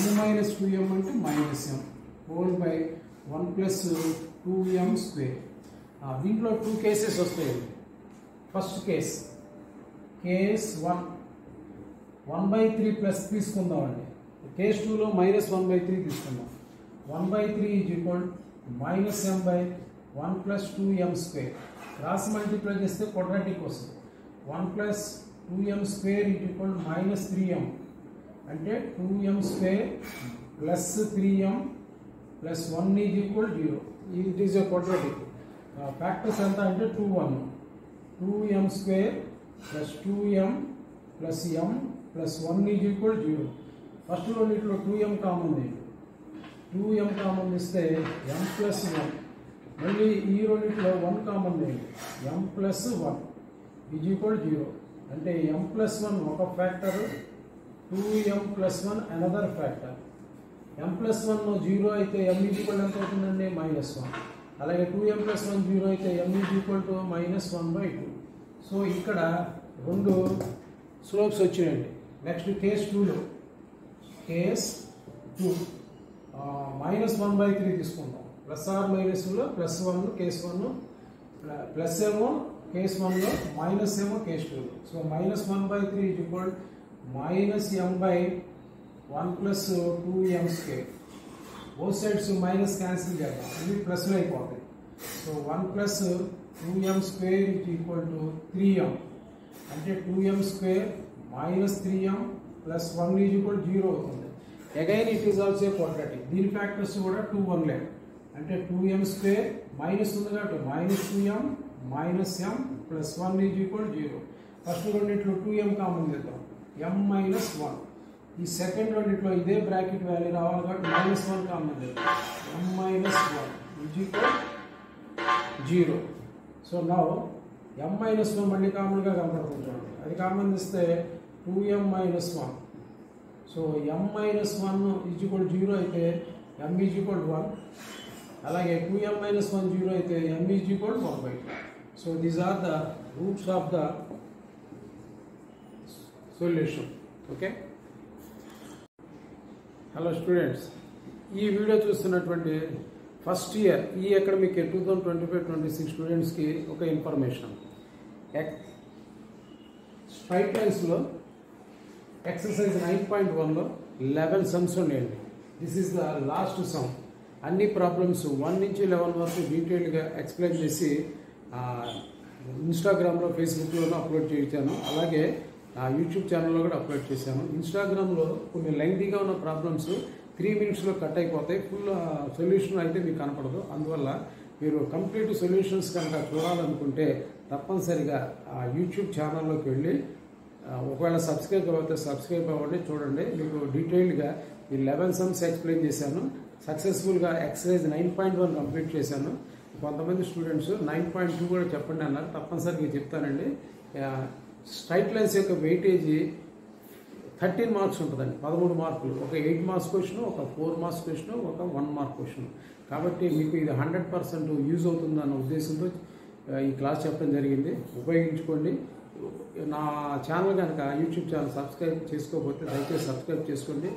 m minus 2m అంటే minus m whole by 1 plus 2m square. దీంట్లో 2 cases వస్తాయి. First case 1 1/3 plus తీసుకుందామండి. Case 2లో మైనస్ 1/3 తీసుకుందాం. 1/3 is equal minus m by 1 plus 2m square. Cross multiply చేస్తే quadratic వస్తుంది. 1 plus 2m square is equal minus 3m అంటే 2m square plus 3m plus 1 is equal 0. It is a quadratic. Factors ఎంత అంటే 2m square plus 2m plus m plus 1 is equal 0. First రెండిట్లో 2m common ఉంది. 2m common ఇస్తే m plus 1. మళ్ళీ ఈ రెండిట్లో 1 common ఉంది. m plus 1 is equal 0. అంటే m ప్లస్ 1 ఒక factor, 2m plus 1 another factor. m plus 1 0 అయితే m ఈజ్ ఈక్వల్ ఎంత అవుతుందండి మైనస్ 1. అలాగే 2m ప్లస్ 1 0 అయితే m is equal to minus 1/2. So ఇక్కడ రెండు స్లోప్స్ వచ్చినాయండి. నెక్స్ట్ కేస్ 2లో కేస్ 2 మైనస్ 1/3 తీసుకుంటాం. ప్లస్ ఆర్ మైనస్లో ప్లస్ 1 కేస్ 1, ప్లస్ ఏమో కేస్ 1లో, మైనస్ ఏమో కేస్ 2లో. So minus 1/3 is equal minus m by 1 plus 2m square. Both sides minus cancel చేద్దాం, ఇవి ప్లస్లో అయిపోతాయి. So 1 plus 2m square is equal to 3m అంటే 2m square minus 3m plus 1 is equal 0 అవుతుంది. Again it is also quadratic. దీని factors కూడా 2 1 అంటే 2m square minus ఉంది కాబట్టి minus 2m minus m plus 1 is equal 0. First రెండిట్లో 2m common చేద్దాం, m minus 1. ఈ సెకండ్ రెండిట్లో ఇదే బ్రాకెట్ వాల్యూ రావాలి కాబట్టి మైనస్ 1 కామన్ చేద్దాం, m minus 1 is equal 0. So now m minus 1 మళ్ళీ కామన్గా కనపడుతుంది చూడండి. అది కామన్ ఇస్తే 2m minus 1. So m minus 1 is equal 0 అయితే m ఈజ్ ఈక్వల్ 1. అలాగే 2m minus 1 0 అయితే m is equal to 1/2. So these are the roots of the solution. Okay. Hello students. ఈ వీడియో చూస్తున్నటువంటి ఫస్ట్ ఇయర్ ఈ academic 2025-26 స్టూడెంట్స్కి ఒక information. Straight లైన్స్లో exercise 9.1లో 11 sums ఉన్నాయండి. This is the last some. అన్ని ప్రాబ్లమ్స్ 1 నుంచి 11 వరకు డీటెయిల్గా ఎక్స్ప్లెయిన్ చేసి ఇన్స్టాగ్రామ్లో, ఫేస్బుక్లోనూ అప్లోడ్ చేయించాను. అలాగే యూట్యూబ్ ఛానల్లో కూడా అప్లోడ్ చేశాను. ఇన్స్టాగ్రామ్లో కొన్ని లెంగ్తీగా ఉన్న ప్రాబ్లమ్స్ 3 మినిట్స్లో కట్ అయిపోతాయి. ఫుల్ సొల్యూషన్ అయితే మీకు కనపడదు. అందువల్ల మీరు కంప్లీట్ సొల్యూషన్స్ కనుక చూడాలనుకుంటే తప్పనిసరిగా యూట్యూబ్ ఛానల్లోకి వెళ్ళి ఒకవేళ సబ్స్క్రైబ్ అయితే సబ్స్క్రైబ్ అవ్వండి, చూడండి. మీకు డీటెయిల్గా ఈ 11 సమ్స్ ఎక్స్ప్లెయిన్ చేశాను. సక్సెస్ఫుల్గా ఎక్సర్సైజ్ 9.1 కంప్లీట్ చేశాను. కొంతమంది స్టూడెంట్స్ 9.2 కూడా చెప్పండి అన్నారు, తప్పనిసరిగా చెప్తానండి. స్ట్రైట్ లైన్స్ యొక్క వెయిటేజీ 13 మార్క్స్ ఉంటుందండి, 13 మార్కులు. ఒక 8 మార్క్స్ క్వశ్చన్, ఒక 4 మార్క్స్ క్వశ్చన్, ఒక 1 మార్క్ క్వశ్చన్. కాబట్టి మీకు ఇది 100% యూజ్ అవుతుందన్న ఉద్దేశంతో ఈ క్లాస్ చెప్పడం జరిగింది. ఉపయోగించుకోండి. నా ఛానల్ కనుక యూట్యూబ్ ఛానల్ సబ్స్క్రైబ్ చేసుకోకపోతే దయచేసి సబ్స్క్రైబ్ చేసుకోండి.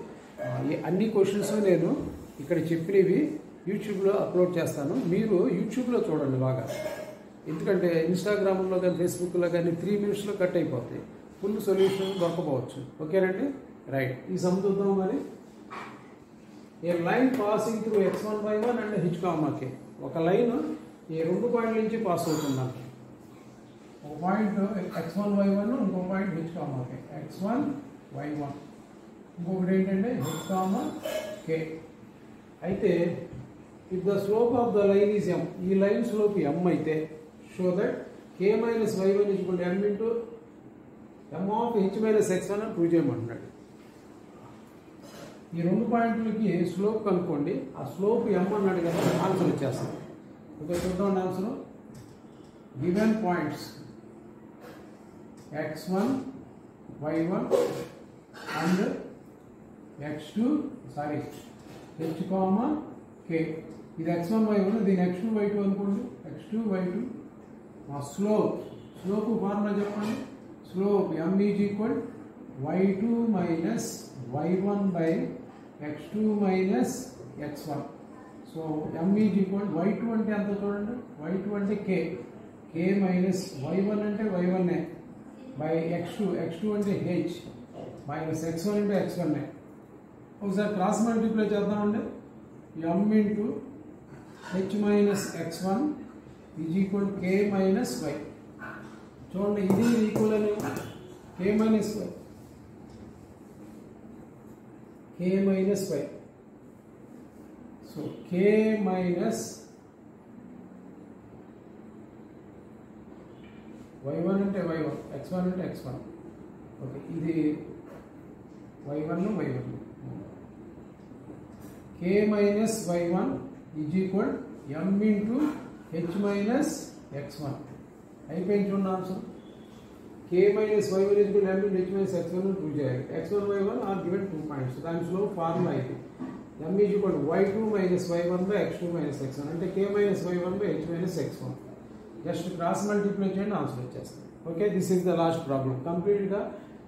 అన్ని క్వశ్చన్స్ నేను ఇక్కడ చెప్పినవి యూట్యూబ్లో అప్లోడ్ చేస్తాను. మీరు యూట్యూబ్లో చూడండి బాగా, ఎందుకంటే ఇన్స్టాగ్రామ్లో కానీ ఫేస్బుక్లో కానీ 3 minutesలో కట్ అయిపోతాయి, ఫుల్ సొల్యూషన్ దొరకపోవచ్చు. ఓకేనండి, రైట్. ఈ సమ్ చూద్దాం మరి. A line passing through x1 y1 and h, k. ఒక లైన్ ఈ 2 పాయింట్ల నుంచి పాస్ అవుతున్నాను. ఒక పాయింట్ x1 y1, ఇంకో point h, k. x1 y1, ఇంకొకటి ఏంటంటే h, k. అయితే if the slope of the line is m, ఈ లైన్ స్లోప్ m అయితే show that k minus y1 equal m into m of h minus x1 అని prove చేయమంటున్నాడు. ఈ 2 పాయింట్లకి slope కనుక్కోండి. ఆ స్లోప్ m అన్నాడు కదా, ఆన్సర్ వచ్చేస్తాం. ఓకే, చూద్దాం answer. Given points x1 y1 and x2 h, k. ఇది x1 y1, దీని x2 y2 అనుకోండి. x2 y2 మా స్లోప్ ఫార్ములా చెప్పండి. Slope m is equal y2 minus y1 by x2 minus x1. So m is equal y2 అంటే ఎంత చూడండి, y2 అంటే k minus y1 అంటే y1 బై x2 అంటే h మైనస్ x1 అంటే x1. ఒకసారి క్రాస్ మల్టిప్లై చేద్దామండి. m into h minus x1 is equal k minus y. చూడండి, ఇది ఈక్వల్ అని k minus y, so k minus y1 అంటే y1, x1 అంటే x1. ఓకే, ఇది y1 k minus y1 is equal m into h minus x1. అయిపోయింది చూడండి answer. k minus y1 is equal m into h minus x1 అని prove చేయాలి. x1 y1 are given 2 points. దానిలో formula ఇది m is equal y2 minus y1 by x2 minus x1 అంటే k minus y1 by h minus x1. Just cross multiply చేయండి, answer వచ్చేస్తుంది. Okay, this is the last problem. కంప్లీట్గా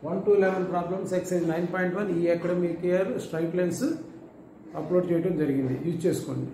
1 to 11 problems excise 9.1 ఈ academic year straight lines upload చేయడం జరిగింది. Use చేసుకోండి.